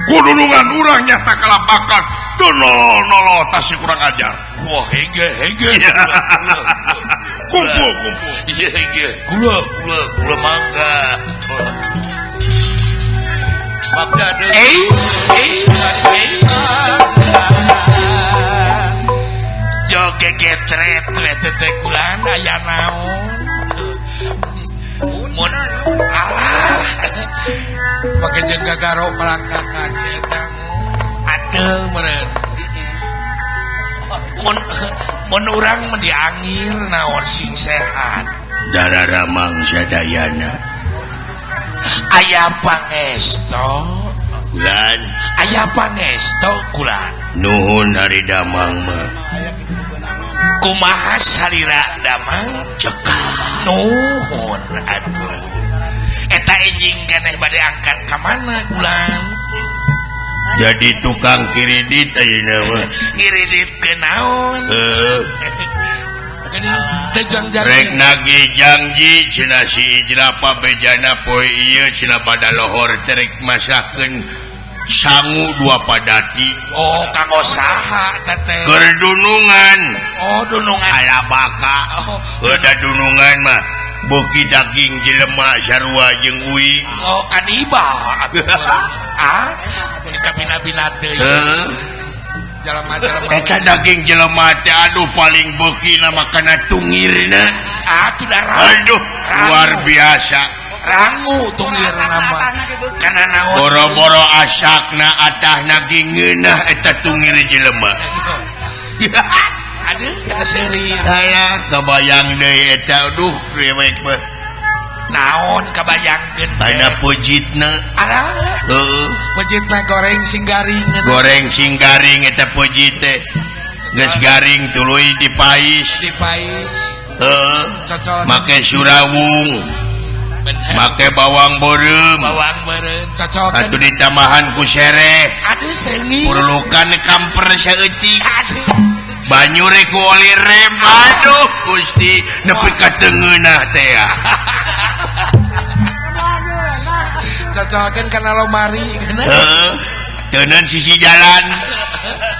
kudunungan urang nyata kalabakan teu nolol tasih kurang ajar
wah hege
kumpul
iya hege gula mangga mangga deh joge getret tete kulan aya naon mun alah pake jeung gagaro palangkakan eta adeu meureun mun urang mah diangir naon sing sehat
darara mangsa dayana
aya pangesto
kulan
aya pangesto kulan
nuhun hari damang mah
kumaha salira damang
cekah
nuhun atuh eta enjing keneh bade angkat ka mana kulan
jadi tukang kiridit ayeuna mah
ngiridit ke naon tegang
rek
janji
nage janji cenah si Ijrapa bejana poe ieu cenah pada lohor terek masakeun sangu dua padati
oh kanggo saha teh
keur dunungan
oh dunungan
alabaka ada dunungan mah beuki daging jelema sarua jeung uing
oh kaniba ah atuh kabina-bina teh jalema-jalema
eta daging jelema teh aduh paling beuki na makana tungirna
atuh darah
aduh luar biasa
rangu tungir nama kana naon
boro-boro asakna atahna ge ngeunah eta tungir jelema
aduh eta seri
alah kabayang deui eta aduh rewek mah
naon kabayangkeun
kana pujitna
alah
heueuh
pejitna goreng sing garing
goreng sing garing eta pujit teh geus garing tuluy dipais
cocok
make surawung make bawang borem
cocok
atuh ditambahan ku sereh
aduh sengi
perlukan kamper saeutik banyu rek ku oli rem aduh Gusti nepi ka teungeunah teh ya
cocokeun kana lomari kana
teuneun sisi jalan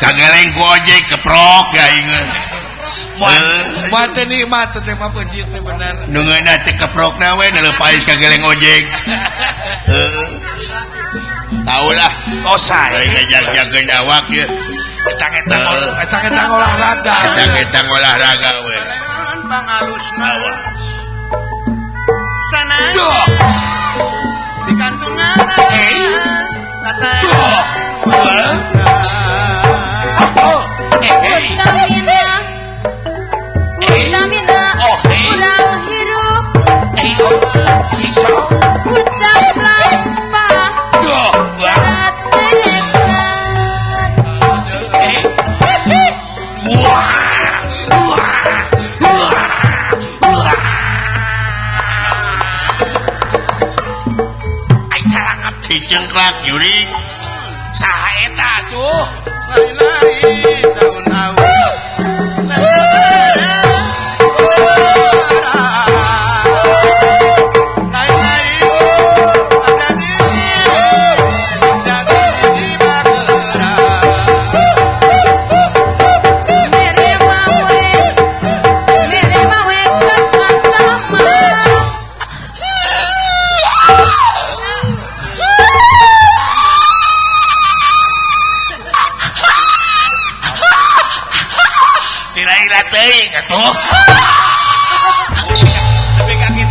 kageleng ku ojek keprok ya ingeun
moal teh nikmat teh mah peujit teh bener
nungeunna teh keprokna we neleupais kageleng ojek taulah
osa
ngajak-jakeun awak ye
etang olahraga
etang olahraga we
pangalusna sana di kantungan
Utamina ulang hirup utang lama berat
dicengklak Yuri
saha eta tuh
lari daun-daun
atuh
tapi kaget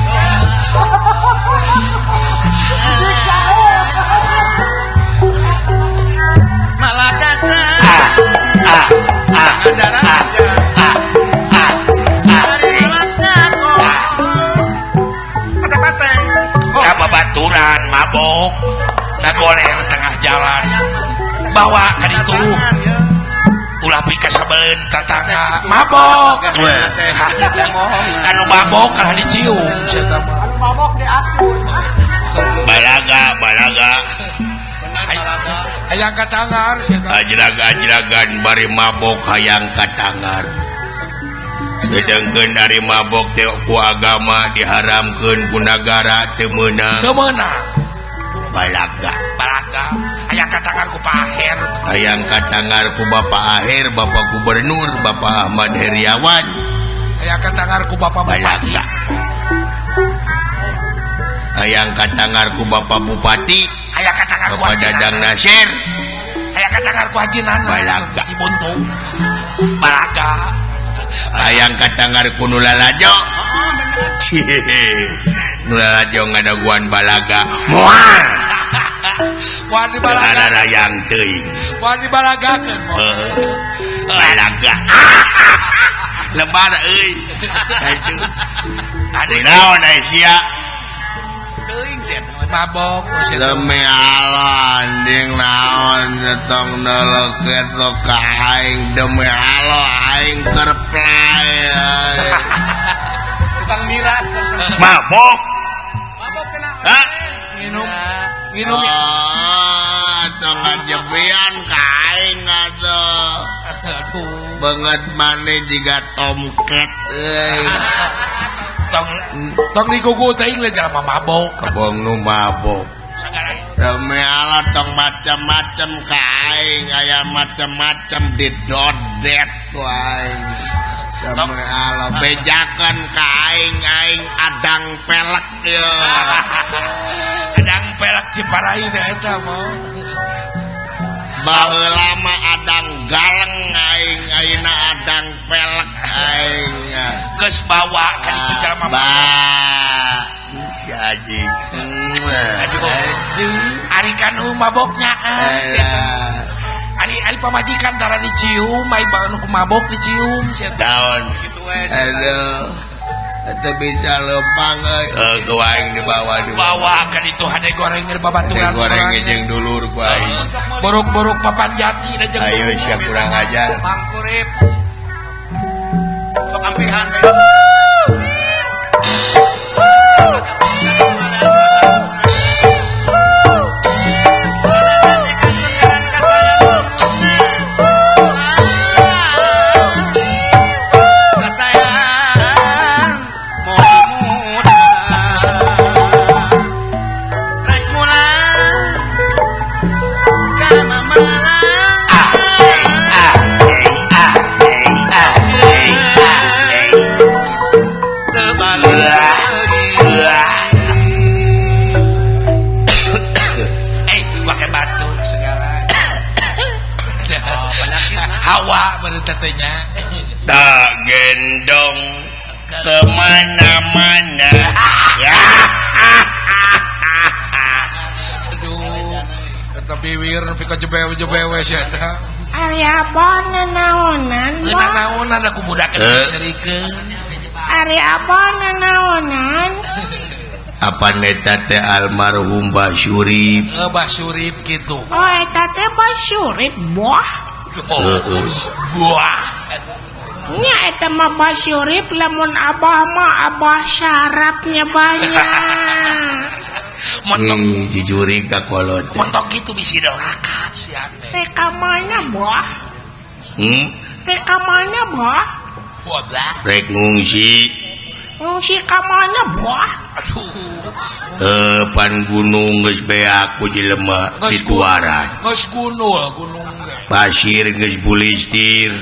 malah kaca
babaturan mabok ngagoler tengah jalan bawa ka ditu ulah pika sabeleun tatangga mabok anu mabok kalah dicium cenah
anu mabok diasuh
balaga
hayang katangar cenah
ajragan bari mabok hayang katangar sedengkeun dari mabok teh ku agama diharamkeun ku nagara teu meunang balaga
hayang katangar ku Pak Aher
hayang katangar ku Bapak Aher Bapak Gubernur Bapak Ahmad Heriawan
hayang katangar ku Bapak Bupati
hayang katangar ku Bapak Bupati
hayang katangar ku
Bapak Dadang Nasir
hayang katangar ku Haji Nana
balaga
si Buntung balaga
hayang katangar ku Nulalajo Nulalajo ngadaguan balaga moal
wah di balaga
rayang teuing
wah di balagakeun
balaga lebar euy ade naon aya sia
mabok
demi Allah anjing naon tong neleket lo ka aing demi Allah aing terplay
tukang miras
mabok
kenapa
minum
tong ngajebian ka aing atuh banget maneh jiga tomcat euy
tong digugu teuing we jelema mabok
kebong nu mabok demi Allah tong macam-macam ka aing aya macam-macam didodet ku aing demi Allah bejakeun ka aing adang pelek ye
adang pelek Ciparai teh eta mah
baheula mah adang galeng aing ayeuna adang pelek aing
geus bawa ka ditu jelema
bah si Aji
ari kanu maboknya ari pamajikan tara dicium ai anu mabok dicium
daun aduh itu bisa lempang ku aing
dibawa ka ditu hade goreng ngeur babaturan
goreng jeung dulur ku aing
borok-borok papan jati da jeung
ayo sia kurang ajar
mangkurip sok ampihan
pakai batuk segala. Hawa baru tetenya.
Tak gendong kemana-mana.
Aduh, kata biwir pika jebewe sih.
Ari apa nanaonan?
Nanaonan aku budak serikeun.
Ari apa nanaonan?
Apa neta teh almarhum Mbah Syurip?
Mbah Syurip gitu.
Oh, eta teh Mbah Syurip, boh.
Buah.
Nya eta mah Mbah Syurip, lamun abah mah abah syarapnya banyak.
Montok
jujuri ka kolot.
montok gitu bisi dorakap si ate.
Teka mana, boh? Teka mana, boh?
Buah blah.
Rek ngungsi
Ngungsi ka mana, boh?
Aduh.
pan gunung geus beak ku jelema dituaran.
Geus gunung
Pasir geus bulistir.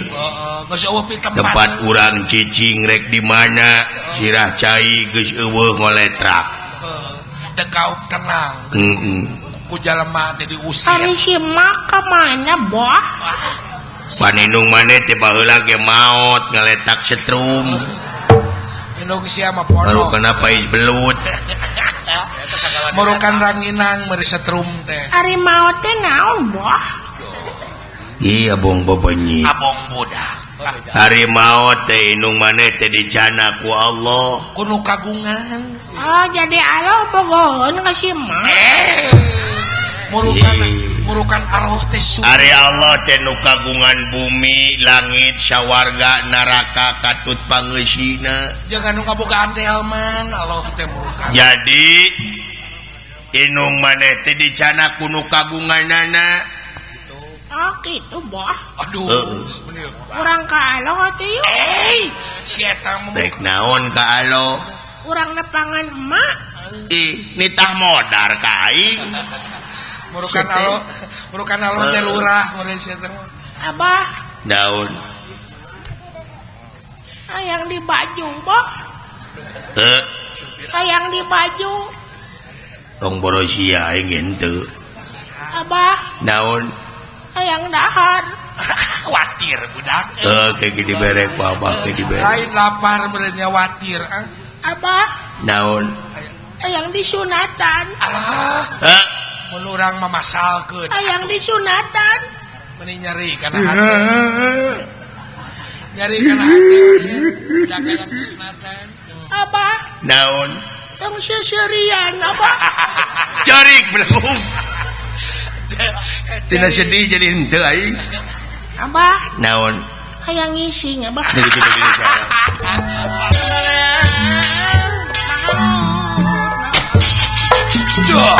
Geus eueuh pi
Tempat urang cicing rek di mana sirah cai geus eueuh ngoletrak.
Dekau tenang. Ku jalema teh diusir.
Ari si mak ka mana, boh?
Panindung maneh teh baheula ge maot ngaletak setrum.
Indonesia mah
Baru
pono.
kena pais belut.
Merukan ranginang meri setrum teh.
Ari maot teh naon, boh?
Iya bong bebenyi.
Abong budak.
Hari maot teh indung maneh teh dicana ku Allah.
Kuno kagungan.
Oh, jadi alo bogohon ka si mak.
Murukan arwah teh su.
Hari Allah teh nu kagungan bumi, langit, sawarga, neraka katut pangeusina.
Jangan nu ngabogaan teh alman, Allah teh murukan.
Jadi indung maneh teh dicana ku nu kagunganana.
Oh, gitu, boh.
Aduh, bener.
Urang ka alo teh yuk.
Si eta mah
Rek naon ka Allah?
Urang nepangan emak.
Nitah modar ka aing.
murukan alo teh lurah meureun si eta.
Abah,
Daun.
hayang di baju, boh. Hayang di baju.
Tong borosia aing henteu.
Abah,
Daun.
hayang dahar.
Khawatir budak.
Kayak gini berek babak kayak diberek.
Lain lapar meureun khawatir.
Abah,
Daun.
hayang disunatan.
Alah, mun urang mamasalkeun.
Hayang disunatan.
Meni nyeri kana hati. Nyeri kana hati. Jaga yang disunatan.
Abah,
Daun.
tong seserian, Abah.
Carik belum. Tina sedih jadi henteu aing.
Abah,
Naon?
hayang ngising, Abah.
Gitu-gitu sana.
Duh.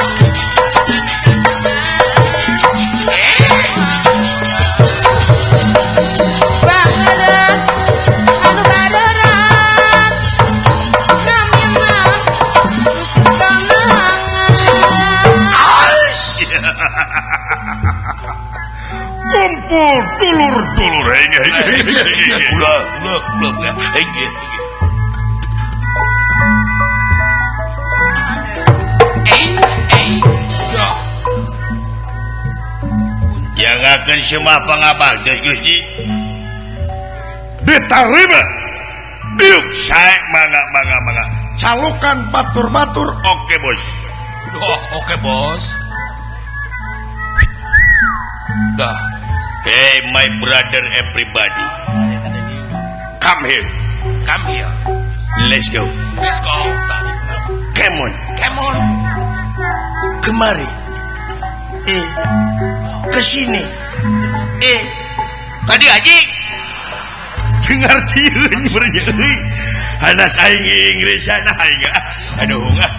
Bangereut, anu barerat. Nami mah suka
Kumpul dulur-dulur.
Ulah.
Yang akan semua pengabal Gusti.
Diterima.
Yuk, saya mangga. Calukan batur-batur. Oke, Bos.
Oke, Bos. Dah.
Hey, my brother everybody. Come here.
Come here.
Let's go.
Let's go.
Come on.
Come on.
Kemari. Kesini. Tadi Haji.
Dengar tieun bernya euy. Hanas aing Inggris sana aing. Aduh enggak.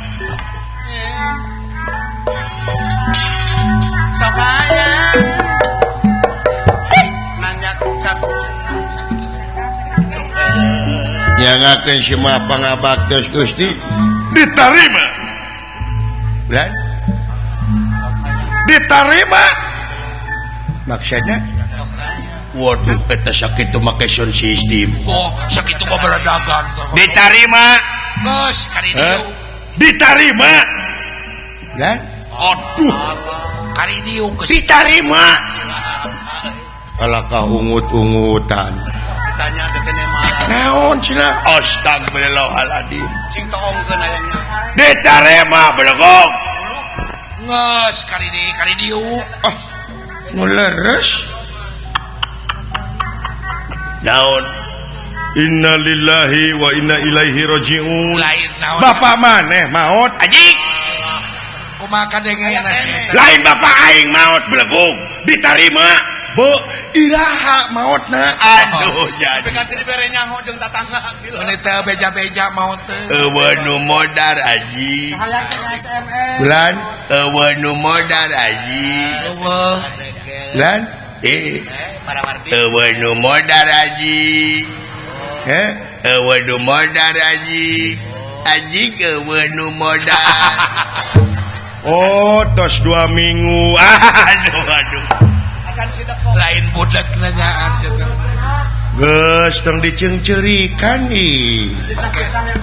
Sok aya. Nanya satu.
Nyangakeun si mah pangabaktos Gusti
Diterima.
lan diterima maksudnya waduh eta sakitu make sound system
kok sakitu mah beradagan
Diterima.
geus kari dieu
Diterima.
lan
Aduh.
kari dieu geus
Diterima.
alakah ungut-ungutan
Tanya dekene mah.
naon cenah astagfirullahaladzim
Cing toongkeun aya nya.
Diterima belegog.
geus kari dieu
ah nu leres
Naon? Inna lillahi wa inna ilaihi raji'un.
lain naon
bapak maneh maot
Anjing.
kumaha kadengena sih
Lain bapak aing maot belegog. Diterima.
bo iraha maotna
Aduh jadi.
Peganti dibere nyaho jeung tatangga gitu.
ini teh beja-beja mau teh
Eueuh nu modar anjing.
bulan
Eueuh nu modar anjing.
Allah
bulan
Para warti.
Eueuh nu modar anjing. Eueuh nu modar anjing. Anjing eueuh nu modar.
oh tos 2 minggu
Aduh.
lain budak nanyaan
geus tong dicengcerikan ih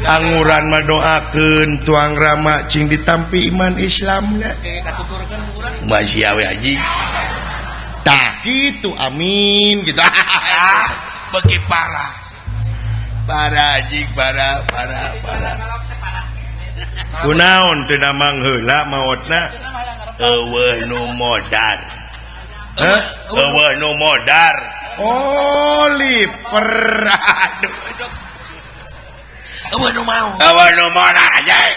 anguran mah doakeun tuang rama cing ditampi iman Islamna
Masih awe anjing.
tah kitu amin gitu
bagi parah
Parah anjing, parah.
kunaon teu damang heula maotna
Eueuh nu modar. Eueuh nu modar.
oh liper aduh
eueuh nu mau
Eueuh nu modar anjing.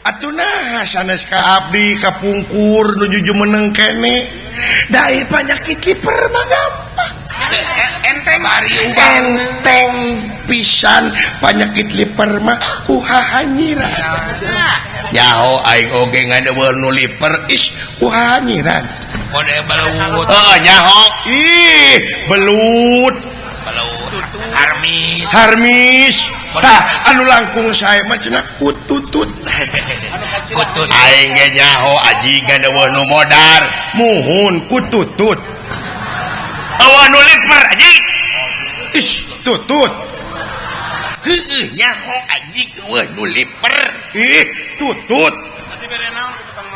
atuh sanes ka abdi kapungkur nuju meneng kene dair penyakit liper mah gampang
enteng bari
enteng pisan penyakit liper mah uhahanyiran
Nyaho aing oge ngadeueur nu liper
is uhahanyiran
mode balut
nyaho.
ih belut harmis tah anu langkung sae mah cenah kututut
kutut
Aing ge nyaho anjing ngadeueur nu modar.
muhun kututut
Eueuh nu liper anjing.
is tutut
Heueuh nyaho anjing eueuh nu liper.
ih tutut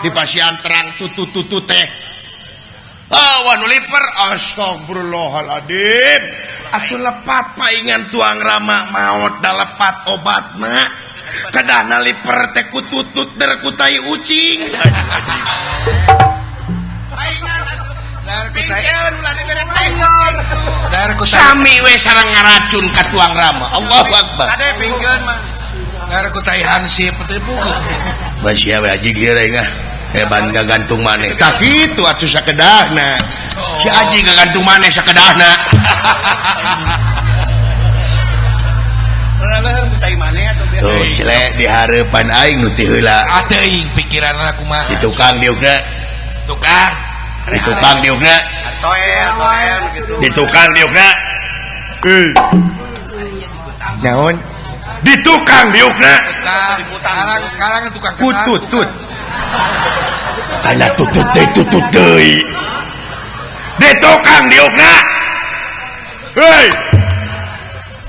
di pasian terang tutut teh
Eueuh nu liper.
astagfirullahaladzim atuh lepat paingan tuang rama maot da lepat obatna kadahna liper teh kututut der kutai ucing
Sami we sareng ngaracun ka tuang rama. Allahu akbar.
Ade pingkeun mah.
gara kutai hansip teh buku
Masih awe anjing lieur aing ah. Heban gagantung maneh.
tak kitu atuh sakedahna
Si anjing gagantung maneh sakedahna.
Leuleung kutai maneh atuh biasa.
Tuh cile di hareupan aing nu teu heula.
teuing pikiran aku mah
Di tukang diukna.
tukang
Di tukang diukna.
Toel gitu.
Di tukang diukna.
naon
Di tukang diukna.
tukang karang tukang
kututut
Kana tutut deui. Di tukang diukna. Hei,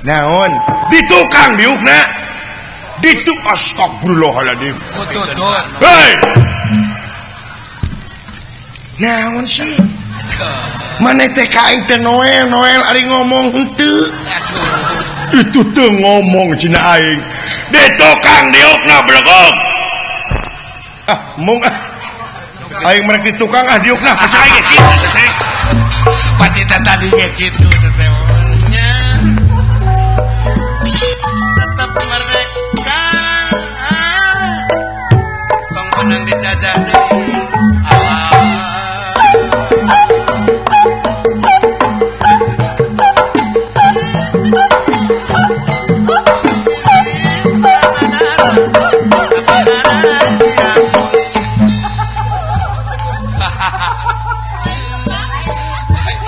naon
di tukang diukna. Di tu astagfirullahaladzim.
kututut
Hei,
naon sih maneh teh ka aing teh Noel ari ngomong henteu
aduh
itu teu ngomong cenah aing
di tukang diukna belegog.
mung aing merek di tukang diukna
Percaya ge kitu sih.
pati tadinya gitu teh
Tetap merdeka. Tong menang dijajah deui.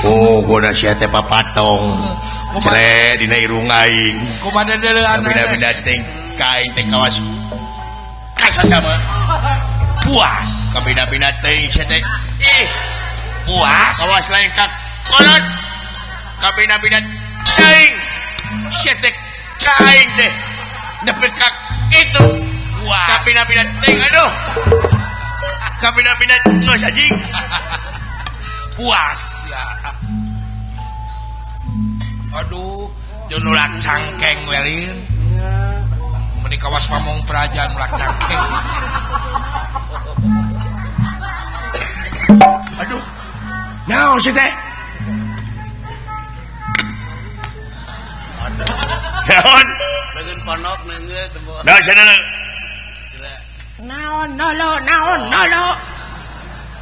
Oh goda sia teh papatong cere dina irung aing
kumaha deuleuan
bina-bina teh kain teh kawas kasa sama
puas
kabina-bina teh sia teh
puas
kawas lain kak kolot kabina-bina teh sia teh kain teh nepi kak itu
puas
kabina-bina teh aduh kabina-bina geus anjing
puas ya aduh junulak cangkeng welin meni kawas pamong perajaan mulak cangkeng
aduh naon sih teh naon
Lagun ponok neungeul teu
naon sana
Naon nolo.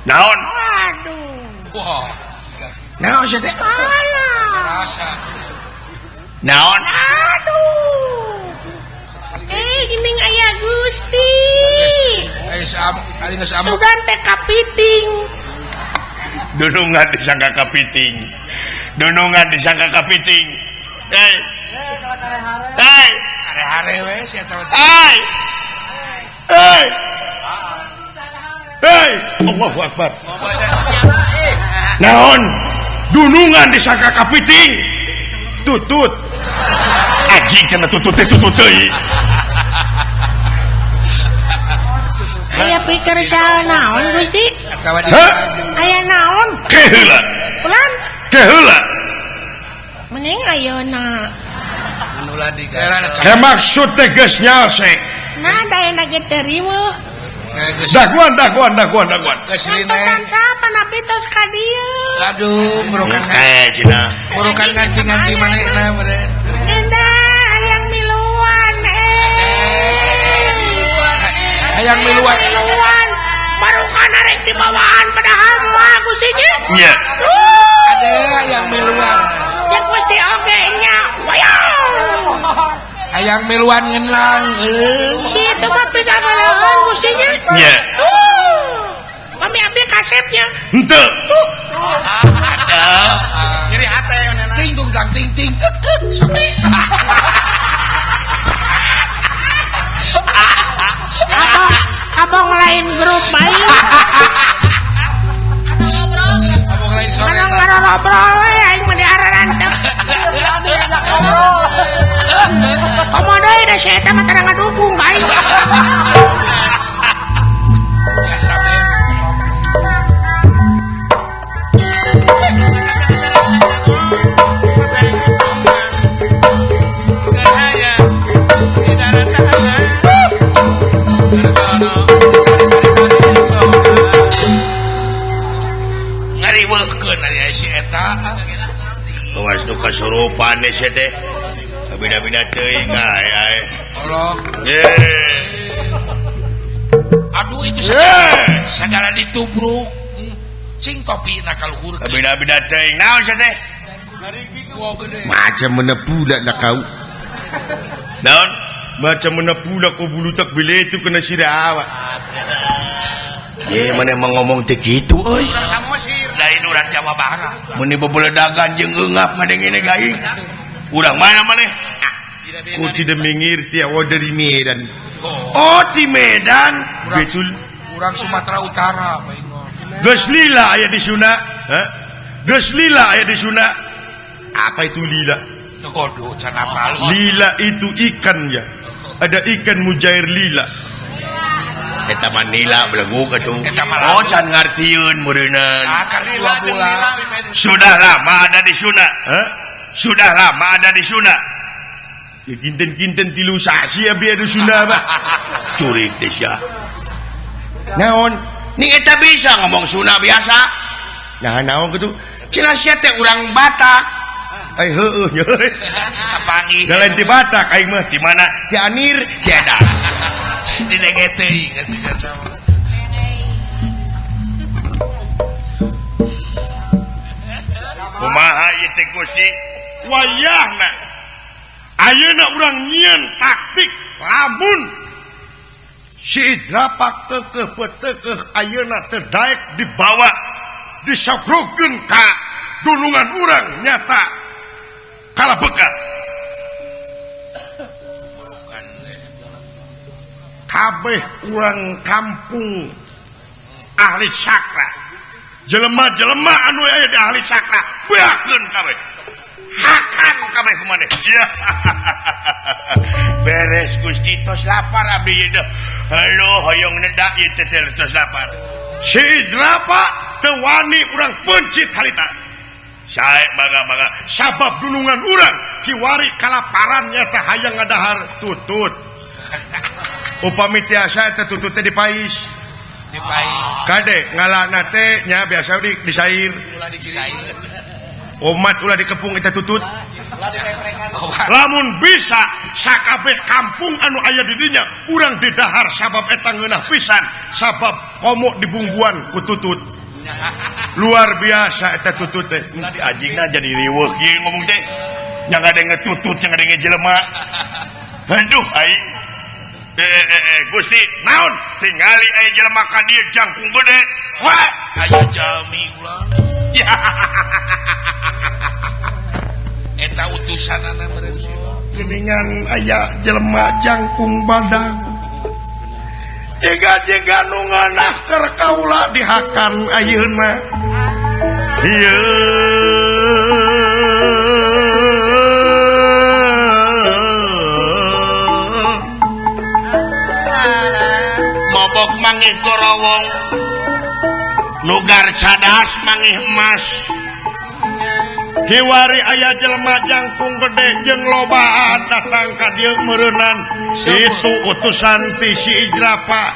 naon
Aduh.
wah
naon sih teh
Alah.
rasa
naon
Aduh. Geuning aya Gusti.
ari geus am
Sugan teh kapiting.
dunungan disangka kapiting hei
hare-hare we sia teh
hei Allahu Akbar naon dunungan disangka kapiting tutut aji kana tutut teuy
Aya pikir saha naon Gusti?
kawan
Aya naon?
keheula
Ulan mending ayeuna.
Ulah di
maksud teh geus nyalsek
Nah, dayana ge teu riweuh.
daguan
Pesan siapa napi tos ka dieu?
aduh burukan
cina
burukan ganti-ganti manehna beureun
Endah hayang miluan
hayang miluan
baru kan arek di bawaan padahal mah Gusti nya.
nya
ada hayang miluan
Jeung Gusti oge nya. Wayang.
hayang miluan ngeunlang
Situ mah pigagaleun Gusti nya.
nya
Kami ambil kasetnya.
henteu
nyeri hate ting tung tang ting ting
Abang lain grup bayi.
abang lain sore
Kadang ngobrol we aing mah diararantep. Komodo da si eta mah tara ngadukung ka aing.
biasa deh ngariweuhkeun ari si eta
Kawas nu kasurupan sia teh bina-bina teuing ai
Allah aduh itu segala ditubruk cing topi na kaluhur
bina-bina teuing naon sia teh
wow gede
macam mana pula nak kau naon macam mana pula kau bulu tak beli itu kena sirah awak mana emang ngomong teh gitu euy
lain urang Jawa Barat
meni bebeledagan jeung eungap madeng ini gaing urang mana maneh ku tidak mengerti awak dari Medan oh di Medan betul
urang Sumatera Utara paingon
geus lila aya di Sunda geus lila aya di Sunda apa itu lila
kodo can apa
lila itu ikan ya ada ikan mujair lila eta mah nila belenggu atuh oh can ngartieun meureunna
akar 2 bulan
sudah lama ada di Sunda sudah lama ada di Sunda ya kinten-kinten 3 sasi abi ada Sunda mah curik teh sia naon ning eta bisa ngomong Sunda biasa nah naon kitu cenah sia teh urang Batak ai heueuh nya
panggih
da lain ti Batak aing mah ti mana ti Anir ti Edan
di negeteuing atuh
kumaha ieu teh Gusti wayahna ayeuna urang nyieun taktik lamun si Idrapak keukeuh peuteukeun ayeuna teu daek dibawa disabrokeun ka dunungan urang nyata kalabeka kabeh urang kampung ahli sakra jelema-jelema anu aya di ahli sakra beakeun kabeh hakan kabeh kumaneh ya beres Gusti tos lapar abdi ieu halo hoyong neda ieu teh tos lapar si Idrapa teu wani urang pencit harita sae mangga-mangga sabab dunungan urang kiwari kalaparan nyata hayang ngadahar tutut upami tiasa teh tutut teh dipais kade ngalana teh nya biasa disair umat ulah dikepung eta tutut lamun bisa sakabeh kampung anu aya di dinya urang didahar sabab eta ngeunah pisan sabab komo dibungguan ku tutut luar biasa eta tutut teh anjingna jadi riweuh ieu ngomong teh nya ngadenge tutut nya ngadenge jelema aduh aing Gusti naon tingali aya jelema ka dieu jangkung gede wah aya jalmi ulah eta utusanana meureun geuningan aya jelema jangkung badag jega nu nganah keur kaula dihakan ayeuna ieu mabok mangih korowong nugar cadas mangih emas kiwari aya jelema jangkung gede jeung lobaan datang ka dieu meureunnan itu utusan ti si Idrapa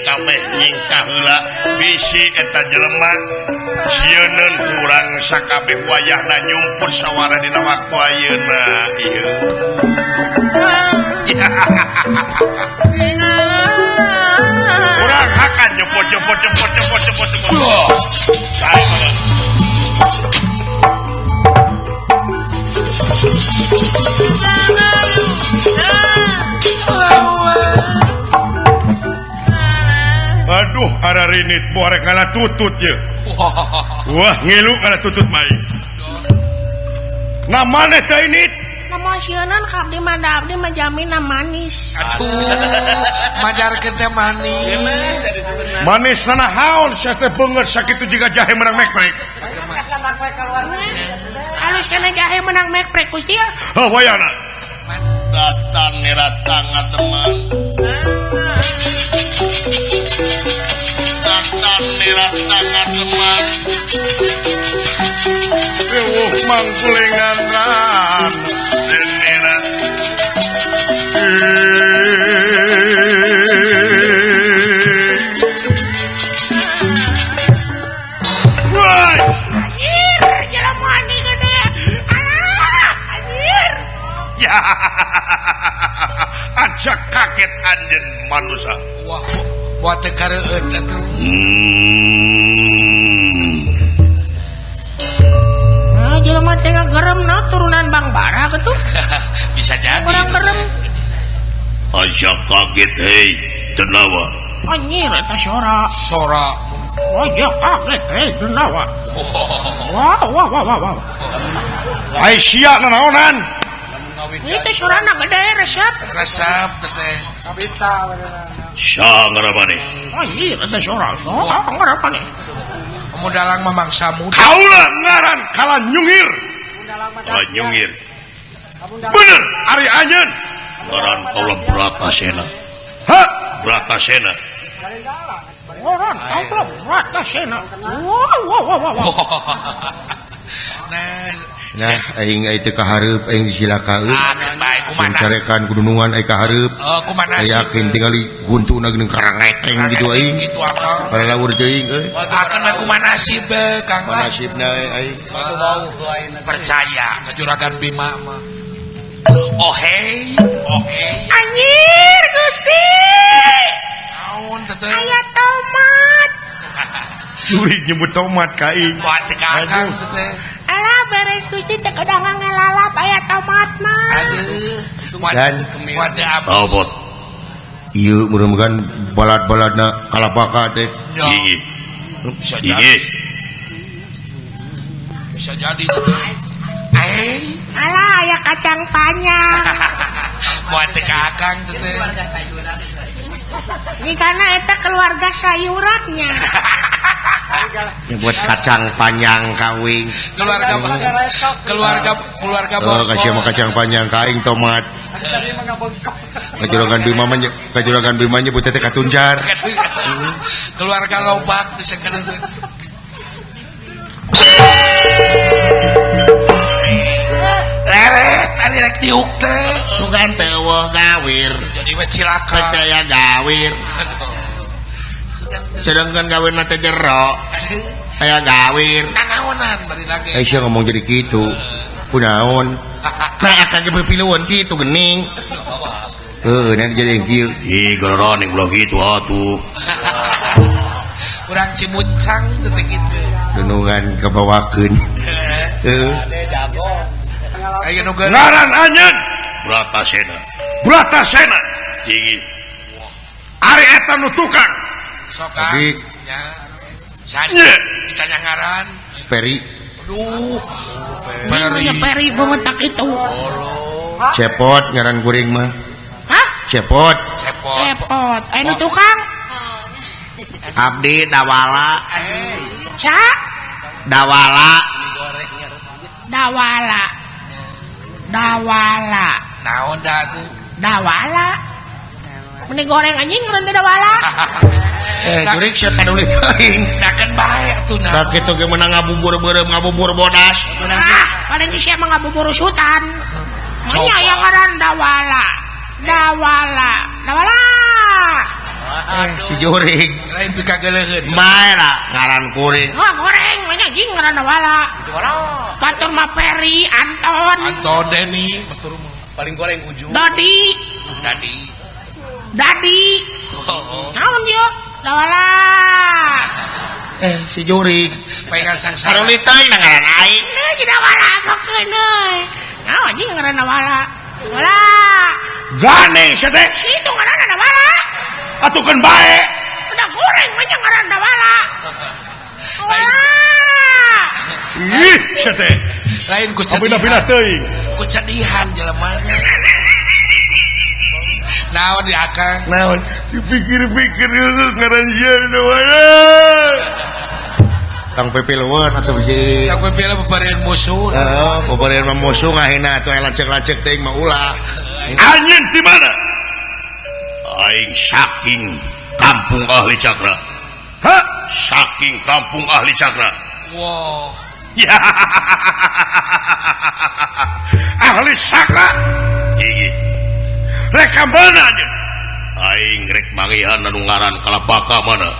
kabeh nyingkah heula bisi eta jelema sieun kurang sakabeh wayahna nyumput sawara dina waktu ayeuna ieu urang hakan nyepot aduh ararinit borek ngala tutut ye wah ngilu ngala tutut mai namane teh ini
nama sieun kabdi mah abdi mah jamina manis
aduh majarkeun teh manis
manis nanahaun sia teh beungeut sakitu jiga jahe menang mekrek
halus kana jahe menang mekrek Gusti ya
wayana
datan niratang teman datan niratang teman
mangkulingan ran
nirat
aja kaget anjeun manusia
wah buat teh kareueun atuh
jelema teh ngageremna turunan Bang Bara gitu
bisa jadi
orang gerem
aja kaget hei tenawa
anjir eta sora aja kaget hei tenawa wah
ai sia nanaonan
itu sorana gede resep
teh
sa ngarapane
anjir eta sora ngarapane
mudalang mamangsa muda
kaula ngaran kala nyungir bener ari anjeun ngaran kaula Bratasena Bratasena
orang kaula Bratasena wah
nah aing teh kahareup aing disilakaeun mencarekan kudunungan aing kahareup
kumaha
yakin tingali guntuna geuning karangeteng gitu aing
gitu akang
paralawur teuing
akan mah kumaha nasib Kang
nasibna aing
percaya ke Juragan Bima mah oh hey
anjir Gusti
naon teh
aya tomat
curi nyebut tomat ka aing
buat teh akang teh
alah beres Gusti teh kedangan ngelalap aya tomat mah
aduh
dan
buat teh
abot ieu mudah-mudahan balad-baladna kalapaka teh
bisa jadi bisa jadi tuh.
Alah ya kacang panjang.
Moal teh ka Akang teh.
Jikana eta keluarga sayurannya.
Buat kacang panjang kawing.
Keluarga
Oh, kasih mah kacang panjang kaing tomat. Kajuragan bimanya buat teh katunjar.
Keluarga lobak bisa kana. Leret, ari rek diuk teh.
Sugan teh eueuh gawir.
Jadi we cilaka.
Percaya gawir. Sedangkan gawirna teh jero. Aya gawir.
Nanaonan bari lagi.
Sia ngomong jadi kitu. Kunaon? Nah, akan ge piluan kitu gening. Nanti jadi kieu. Ih, gororon yang belum gitu atuh.
Urang cimuncang teh kitu.
Denungan kebawakeun.
Aya nu geus.
Ngaran anjeun Bratasena tinggi ari eta nu tukang
Sok
Tapi
nya. San
Nya.
ditanya ngaran.
Peri
Aduh.
Peri peri bemetak itu.
cepot ngaran kuring mah.
Hah?
Cepot.
Cepot. Anu tukang?
Abdi Dawala.
Ca?
Dawala.
Dawala. Dawala.
Naon dah tuh?
Dawala. Mending goreng anjing ngaran teh dawala.
Kuring siapa nulis teuing.
Nakeun bae atuh na.
Da kitu ge meunang ngabubur beureum ngabubur bodas.
Paling isi emang ngabubur sutan. Nya yang ngaran dawala. Dawala. Dawala.
Si jurig.
Lain pikageuleun.
Bae lah ngaran kuring.
Wah goreng, banyak anjing ngaran dawala. Batur mah Peri, Anton,
Anton Deni batur mah.
Paling goreng ujung.
Dodi, Dadi. Naon dia? Dawala.
Si jurig.
Pengen sang
Saruli teuing na ngaran aing.
Ini dawala makeun euy. Naon anjing ngaran dawala? Dawala.
gane sia teh
Situ ngaran dawala.
atukeun bae
Udah goreng banyak ngaran dawala. Dawala.
ih sia teh
lain ku
abina-bina teuing
ku cedihan jelemanya. Naon di Akang?
naon dipikir-pikir ngaran sia Dawala
Tang pepileueun atuh bisi.
Tak pilih bebarean musuh.
Pemberian mah musuh ngahina atuh lacek-lacek teuing mah ulah.
anjeun di mana aing saking kampung ahli cakra
Hah?
saking kampung ahli cakra
Wow.
ya ahli cakra gigi rek mana aja aing rek mangihan anu ngaran kalapaka mana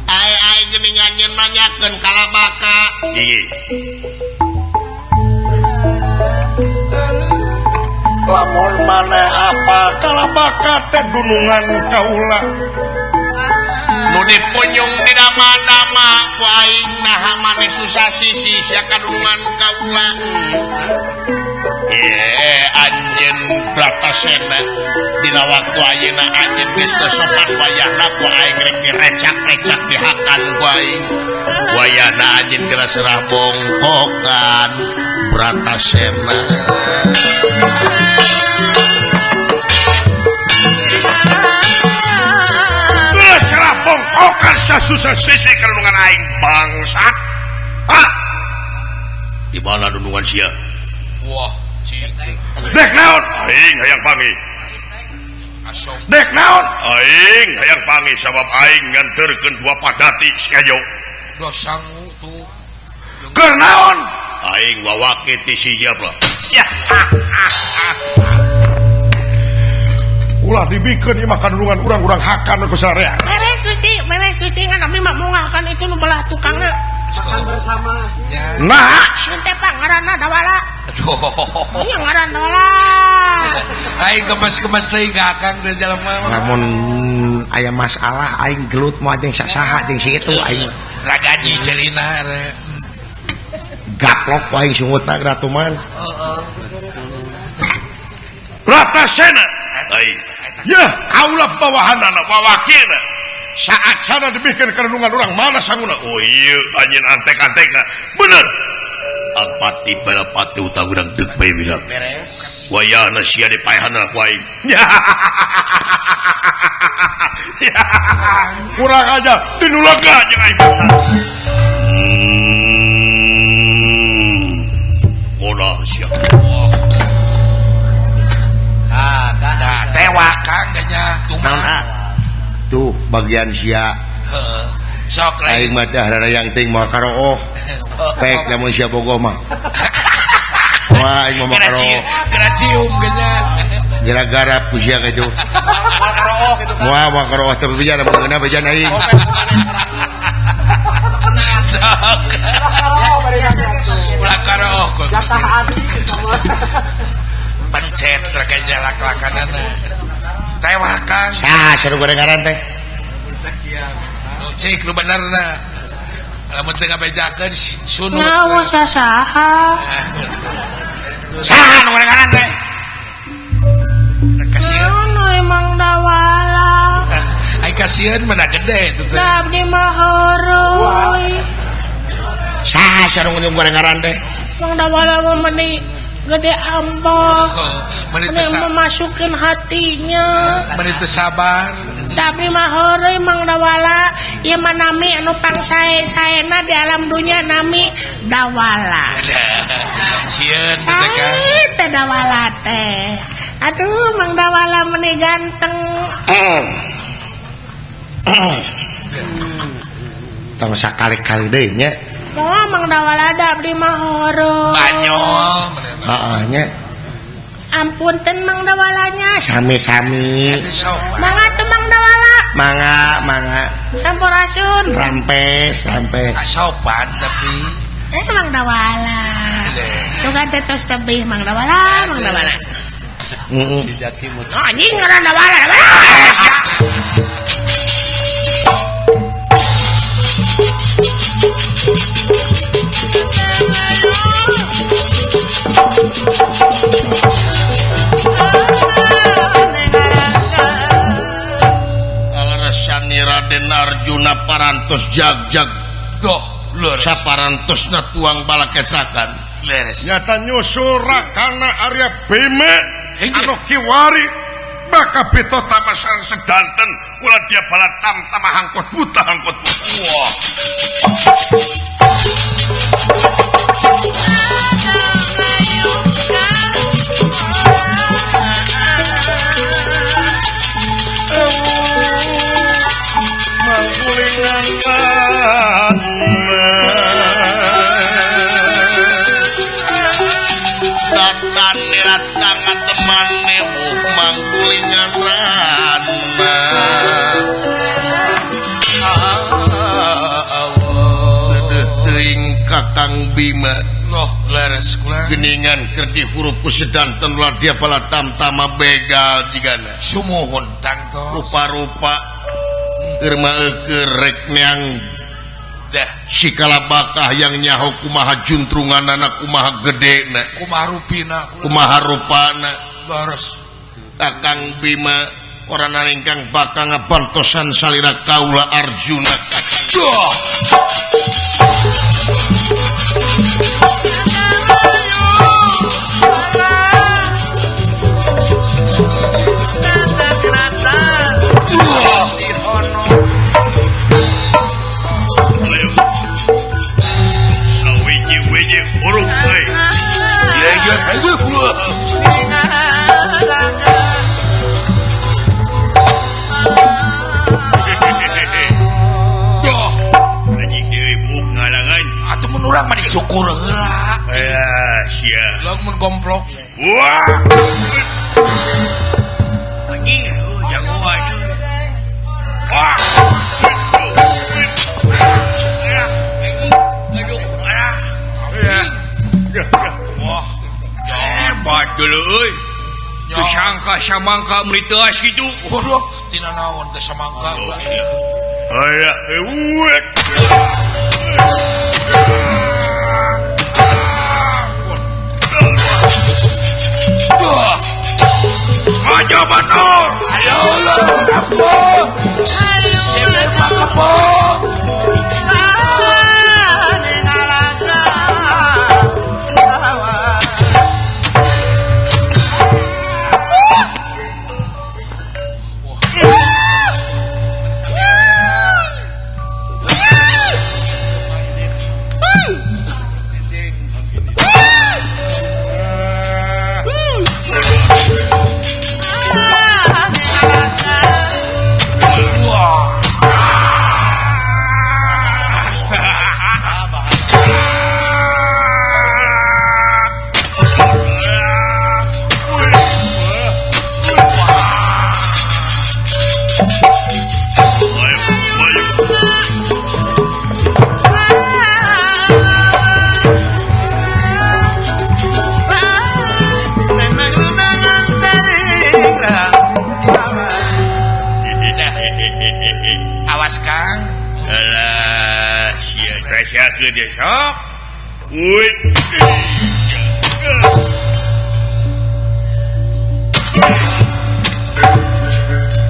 Aing geuningan nyeun nanyakeun kalabaka.
gigi
Lamun maneh apa kalabaka teh gunungan kaula. Nu dipunyung di dama-dama ku aing naha maneh susah sisi sia kadunungan kaula.
anjeun Bratasena
Dina waktu ayeuna anjeun geus teu sopan wayahna ku aing rek direcak-recak dihakan ku aing.
wayahna anjeun geura serah bongkokan Bratasena geura serah bongkokan sasusah sisi kadunungan aing bangsat hah di mana dundungan sia
Wah.
dek naon aing hayang pangi
Asok.
dek naon aing hayang pangi sabab aing nganterkeun dua padati sayo
Udah sangu tuh.
keur naon aing wawake ti si Jabla ya ulah dibikeun ieu mah kadulungan urang-urang hakan ku sareang
Beres Gusti kan abdi mah moongahkan itu nu belah tukangna.
Makan bersama.
Ya.
nah
Sieun teh Pak ngaranna dawala.
Aduh.
Ieu ngaran dawala.
Aing kemas-kemas teh ka Akang teh jelema.
Namun aya masalah aing gelut moal jeung sasaha jeung si itu aing
Ragaji celina re.
gaplok ku aing sungutna gratuman.
Bratasena aing ya kaulah bawahanana wawakilna
saat sana demikian kerendungan orang mana sanguna oh iya anjing antek-antek bener alpati balapati utang urang deuk bae bilang wayana sia di payahana ku aing kurang aja dinulaga jeung aing pisan olah sia
nah tewakang ganya
tuh bagian sia
sok
aing mah teh yang ting mau karooh pek lamun sia bogoh mah wah aing mah karooh
kena cium ganya
gara-gara ku sia kitu moal karooh teh bejan beungeuna bejan aing
sok ulah karooh pencet rekanya lak-lakanana tewakang
seru gorengan teh
cik lu bener na lamun teu ngabejakeun sunut
nyawa saha
saha nu gorengan teh
kasieun
emang dawala
ai kasieun mana gede itu teh
abdi mah heureui
saha seru gorengan teh
emang dawala mah meni gede amboh
menit
yang memasukin hatinya
menit sabar
tapi mah heureui Mang Dawala ieu mah nami anu pangsae-saena di alam dunia nami Dawala
sieun
teh Dawala teh aduh Mang Dawala meni ganteng
tong sakali-kali deui nya
moal Mang Dawala da abdi mah heureui
banyol
heeh nya
ampunten Mang Dawalanya
sami-sami
mangga teu Mang Dawala
mangga
sampurasun
rampes
sopan tapi
Mang Dawala sugan teh tos tebih Mang Dawala anjing ngaran Dawala
Alarasani Raden Arjuna parantos jag-jag
doh leres
saparantosna tuang balakesakan
leres
nyata nyusul rakana Arya Bima anu kiwari baka beto tamasan sedanten ulah dia bala tam-tama hangkot buta wah
Tatan nirat tangan teman mewuh manggulingan ranma teuing Kakang Bima
loh leres kula
geningan keur dihurup ku sedanten ulah dia bala tam-tama begal jigana
sumuhun tangto
rupa-rupa irma rek neang
dah
sikala bakah yang nyaho kumaha juntrungan anak kumaha gede na
kumaha rupina
kumaha rupana
leres
Kakang Bima orang ingkang bakal ngabantosan salira kaula Arjuna
atau menurang mah dicukur heula.
Sia.
Lauk mun gomplok.
Wah.
Anjing, jago aja.
Wah.
Wah. Hebat dulu euy. Disangka samangka meritas gitu.
Waduh, tina naon teh samangka.
Aya, euet.
Ayo batur.
Ayo lah, ampun.
siakeun dia sok. Uy.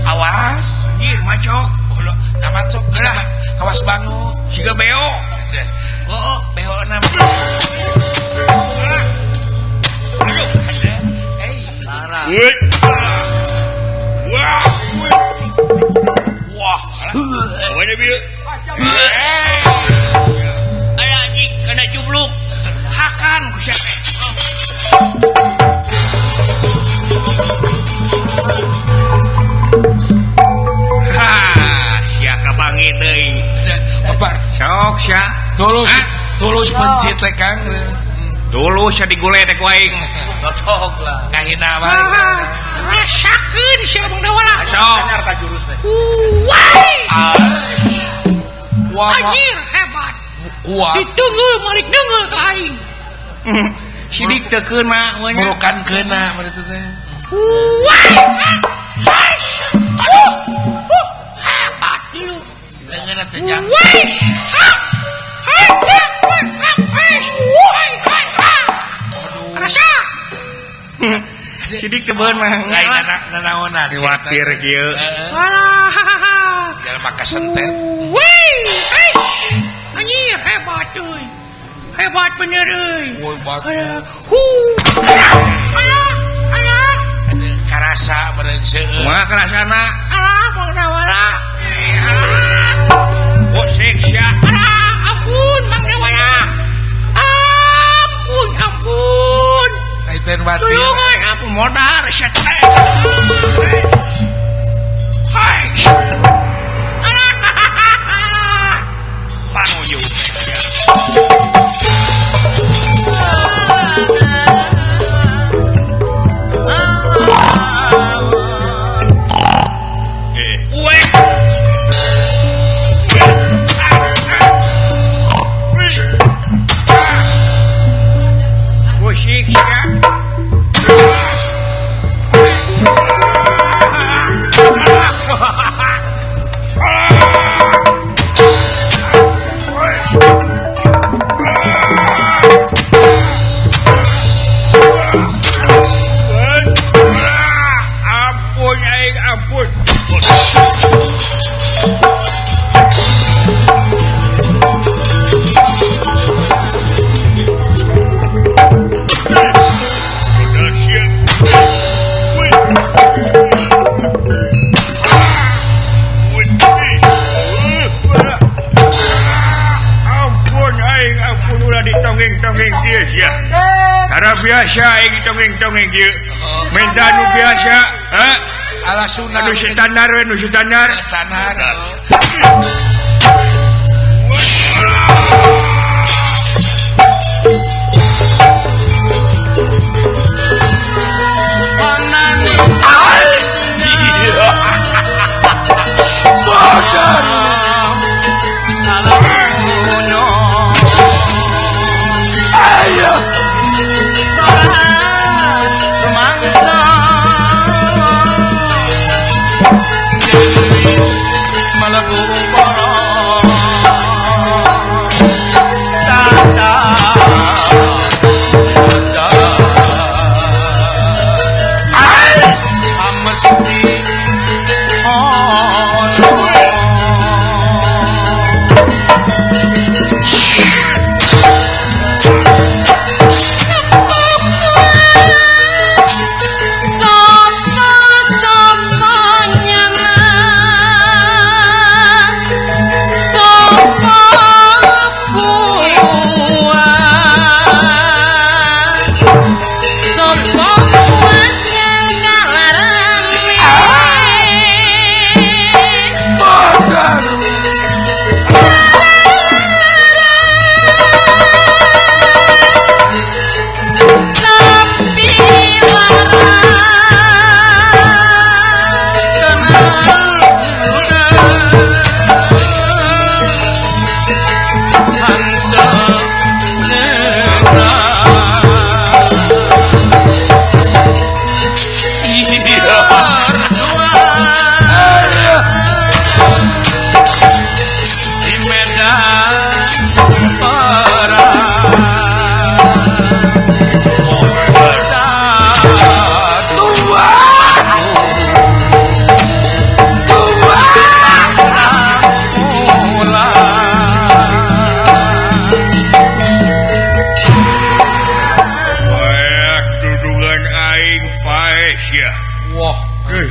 Awas, ieu macok. Nama cok lah. Kawas bangu.
Siga beo.
Oh, beo na. Aduh,
Parah.
Uy. Wah.
wah.
Mana bieu?
Aya anjing kena jubluk. Hakan ku sia teh.
Sia kabangi deui.
Bapak,
Sok sia.
tulus pencit teh Kang.
Tulus sia digoledek wae.
Cocok lah.
Kahina bae.
Rasakeun sia Bang Dawala.
Sok.
Anyar ka jurus teh.
Wai.
Wah,
Anjir hebat.
wah.
Ditunggu malik deungel ka aing.
Sidik teu keuna we nya.
Murukan keuna berarti teh.
Wai. Aduh. Hebat lu.
Dengan teh jang.
Wai. Rasa.
Sidik teu beun mah.
Lain anak nanaonan.
Khawatir kieu.
Jangan makan sentet.
Wih, anjir hebat cuy, hebat bener euy.
Woi, bak.
Alah,
Karasa beren seueur.
Kumaha kerasana?
Bang Dawala.
Bosek sia.
Ampun, Bang Dawala. Ampun.
Aiten batin.
Tulungan, ampun modal sia teh. Hai.
Panuju. Bosek sia. Ampun aing ampun. Ampun aing ampun ulah ditonggeng-tonggeng dia sia. Cara biasa aing ditonggeng-tonggeng dia. Minta nu biasa, ha?
Ala sunah.
Nu standar we, nu standar.
Standar.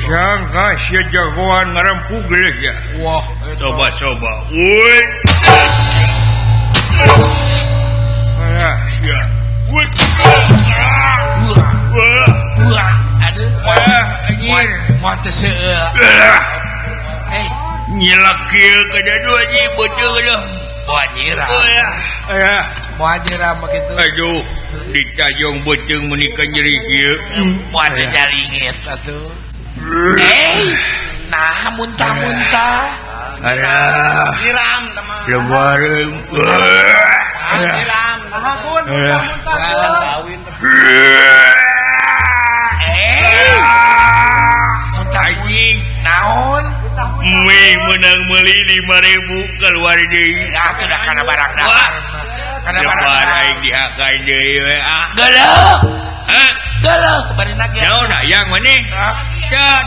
sangka sia jagoan ngarempuk geus ya.
Wah,
Coba. Woi. Ya. Woi.
Wah, aduh.
Anjir.
Moal teu seueur. Hei,
Nyelak kieu kadadu aji bocah dah.
moal nyiram. Moal nyiram begitu.
Aduh, dicajong boceng menikah nyeri kieu.
Moal teu nyaringit atuh. Nah muntah-muntah.
Siram teman.
Lebareng.
Siram. Nah pun kawin.
Muntah anjing. Naon?
Menang meuli 5.000 keluar deui.
Atuh dah kana barang dahar. Kana barang
Lebar
dahar.
aing dihakai deui we ah.
Geuleuh.
Hah?
Geuleuh bari nage.
Naon hayang maneh? Cat.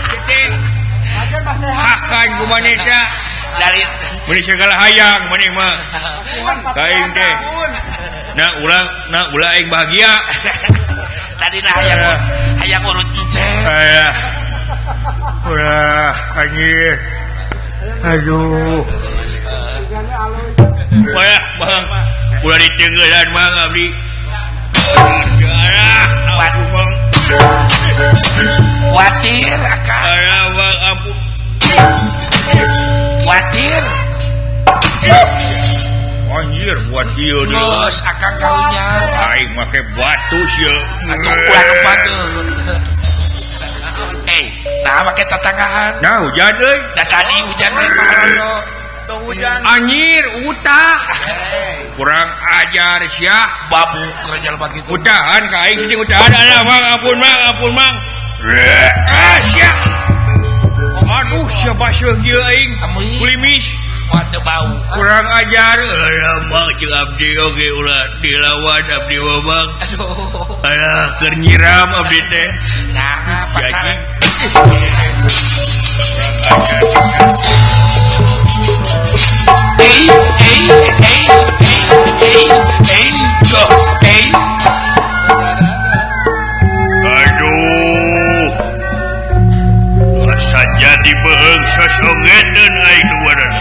Ceting. Hakan ku maneh teh.
Dari
Meuni segala hayang maneh mah. Kaing teh. Nah ulah aing bahagia.
tadi nah hayang urut enceh.
Udah anjir. Aduh. Wah, Bang. Udah ditenggelan Bang abdi. Aduh, Bang.
Watir akang.
Bang ampun.
Watir.
Anjir, buat dia deh.
Geus akang karunya.
Aing make batu sia.
Atuh ulah numpageun. Nah make tatanggahan.
Nah, hujan euy.
Da tadi hujan teh paharana.
Tuh hujan.
Anjir, utah. Kurang ajar sia.
Babu kerja begitu.
Utahan ka aing sing utahan ada Mang, ampun Mang. Sia. Aduh, sia baseuh kieu aing. Kulimis.
Moal teu bau.
Kurang ajar. Mang ceuk abdi oge ulah dilawan abdi mah Bang.
Aduh.
Alah, keur nyiram abdi teh.
Nah, pacaran.
Aduh. Asa jadi beung sosongeun aing luaran.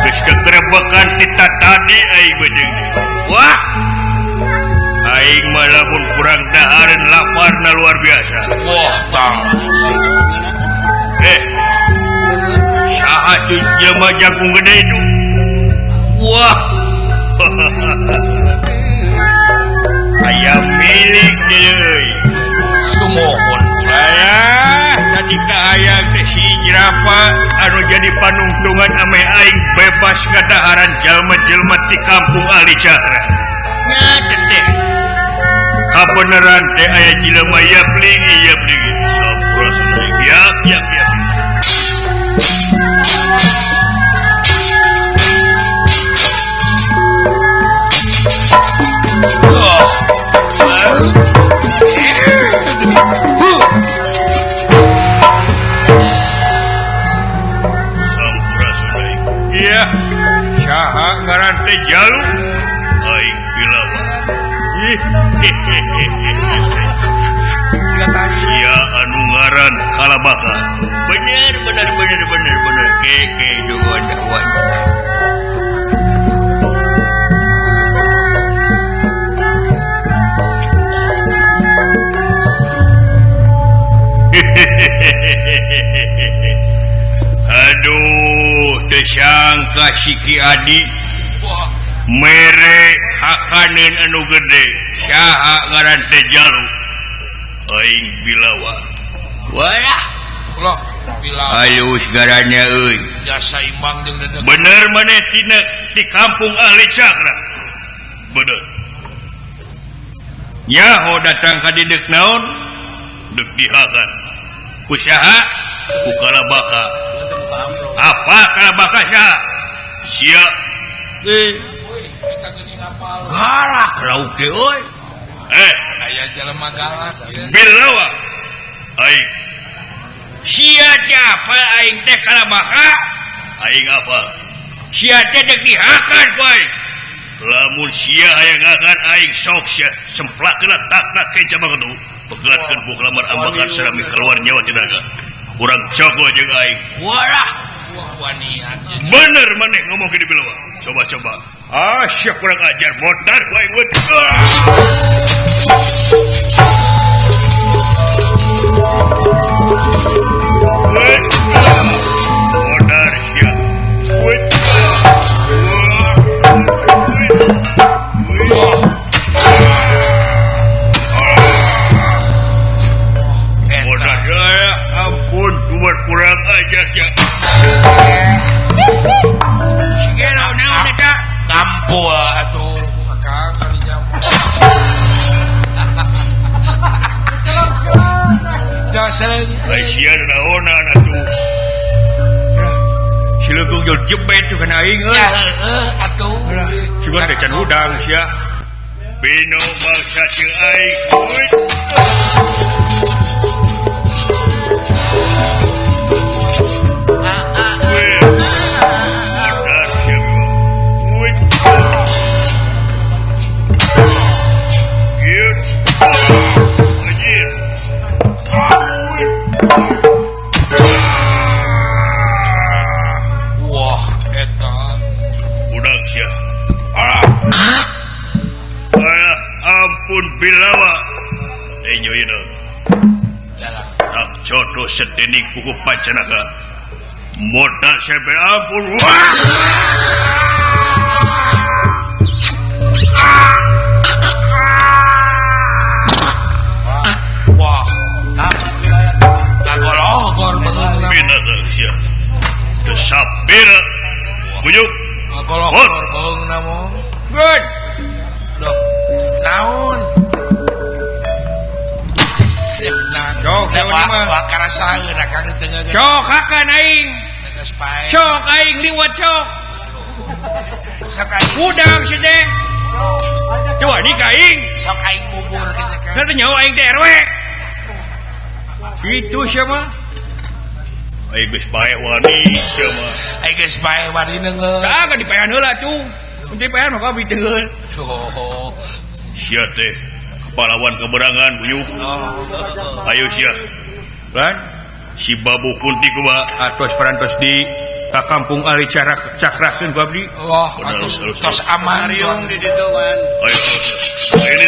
Geus kekerebekan tita tadi aing bejeung. Wah. Aing mah lamun kurang dahareun laparna luar biasa.
Wah, tang.
Saha tuh jelema jagung gede itu? Wah. Aya milik deui.
Sumohon
Tadi kahayang teh si Jerafa anu jadi panungtungan ame aing bebas kadaharan jalma-jalma di kampung Ali Cakra. Nyatet teh. Kabeneran teh aya jelema yapling. Sampras yak. Iya, saha ngaran teh Jalu? Aing Pilawa. Sia anu ngaran Kalabaka. Bener. Ke doan dakwah. Aduh, desangka Siki Adi mere hakaneun anu gede. Saha ngaran teh Jalu? Aing Bilawa. Wah,
Loh, bilang
halus garanya euy.
jasa imbang jeung dedeg.
Bener maneh tina di kampung Ali Cakra. Bener. Nyaho datang ka didek naon? Dek dihakan. Kusaha? Ku Kalabaka. Apa Kalabaka sia? Sia. Galak rauke euy.
Aya jelema galak.
Bilawa. Aing. Sia teh apa aing teh Kalabaka? Aing apa? Sia teh dek dihakan ku aing. Lamun sia aya ngakan aing sok sia semplakeun tak kenca banget. pegatkeun buk lamar ambakan sarami keluar nyawa tinaga urang jago jeung aing
Walah. Wah waniat.
bener maneh ngomong gini bilawa coba sia kurang ajar modar ku aing weut modar sia weut modar ya ampun kumat kurang ajar ya
Sige naon eta? Kampul atuh. Akang kali jam. Dosen.
Aisyah naonan atuh Sileukeung jol jebet tuh kana aing
Ya heueuh atuh.
Cuman teh can udang sia. Bino bangsa jeung aing. Modar sia. Ieu. Anjir.
Wah eta.
Udang sia. Ampun bilawa. Nyoyina.
Dalam.
Tak jodoh sedening kuku pancanaga. Modal sampai ampun. Wah.
Wah. Agol-agol bener.
Binatang sia. Desapira. Buyuk.
Agol-agol bener mo.
Good.
Loh. Naon?
Cok,
wakarasaeun akang di tengah.
cok hakan aing.
Geus pae.
Cok aing liwat cok.
Sok aing
Udang si teh. Coba di kaing.
sok aing bubur kitu kan.
Kan nyawa aing teh RW. Gitu siapa?
Aing geus bae wani sia mah.
Aing geus pae wani neungeun.
Kagak dipaean heula tuh. Dipaean mah kabeh teueul.
Tuh.
Sia teh pahlawan keberangan buyuk. Ayo sia.
Kan
Si babu kunti kumaha?
atos parantos di ka kampung Ali cakrakeun ku abdi.
Wah, tos aman.
Ariung di ditu kan.
Ayo. Ini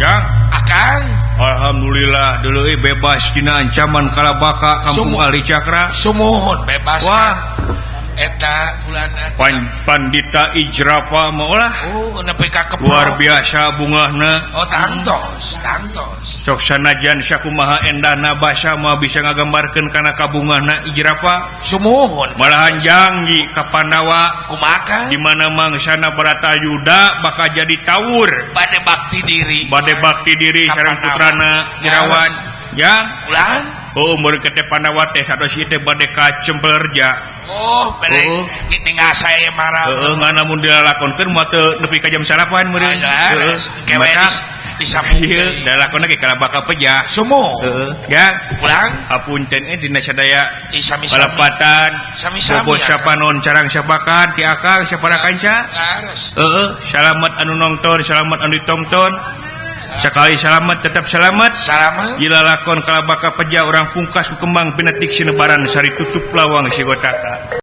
Ya,
Akang
alhamdulillah deuleu bebas tina ancaman kalabaka kampung
Sumuh.
Ali Cakra.
sumuhun bebas.
Wah,
Eta bulan
Pandita Ijrapa maulah
Oh, nepi ka kepro.
luar biasa bungahna.
Oh, tangtos.
Sok sanajan sakumaha endahna basa mah bisa ngagambarkeun kana kabungahna Ijrapa.
Sumuhun.
Malahan janji ka Pandawa
Kumaha?
di mana mangsana Baratayuda bakal jadi tawur
Bade bakti diri.
bade bakti diri
Ka
sareng
Pandawa.
putrana Jerawan. Ya,
Bulan?
oh umur kete Pandawa teh sados ieu teh bade ka Cempelerja.
Oh, bade
Oh.
ningal saya marah.
Heeh, ngana mun dilalakonkeun mah teu nepi ka jam 8 meureun. Heeh.
Kewe
Maka
disambung.
ieu dilakonna ge kalabaka peja.
Sumuh.
Heeh. Ya,
Bulan?
hapunten dina sadaya
Isami-sami.
balapatan
Sami-sami,
bobot
ya,
sapanon carang sabakan ti akang sapara kanca.
Laras.
Heeh, selamat anu nonton, selamat anu ditonton. Sekali selamat tetap selamat.
Salaman.
Gila lakon kalabaka peja orang pungkas ku kembang pinetik sinebaran sari tutup lawang si gotaka.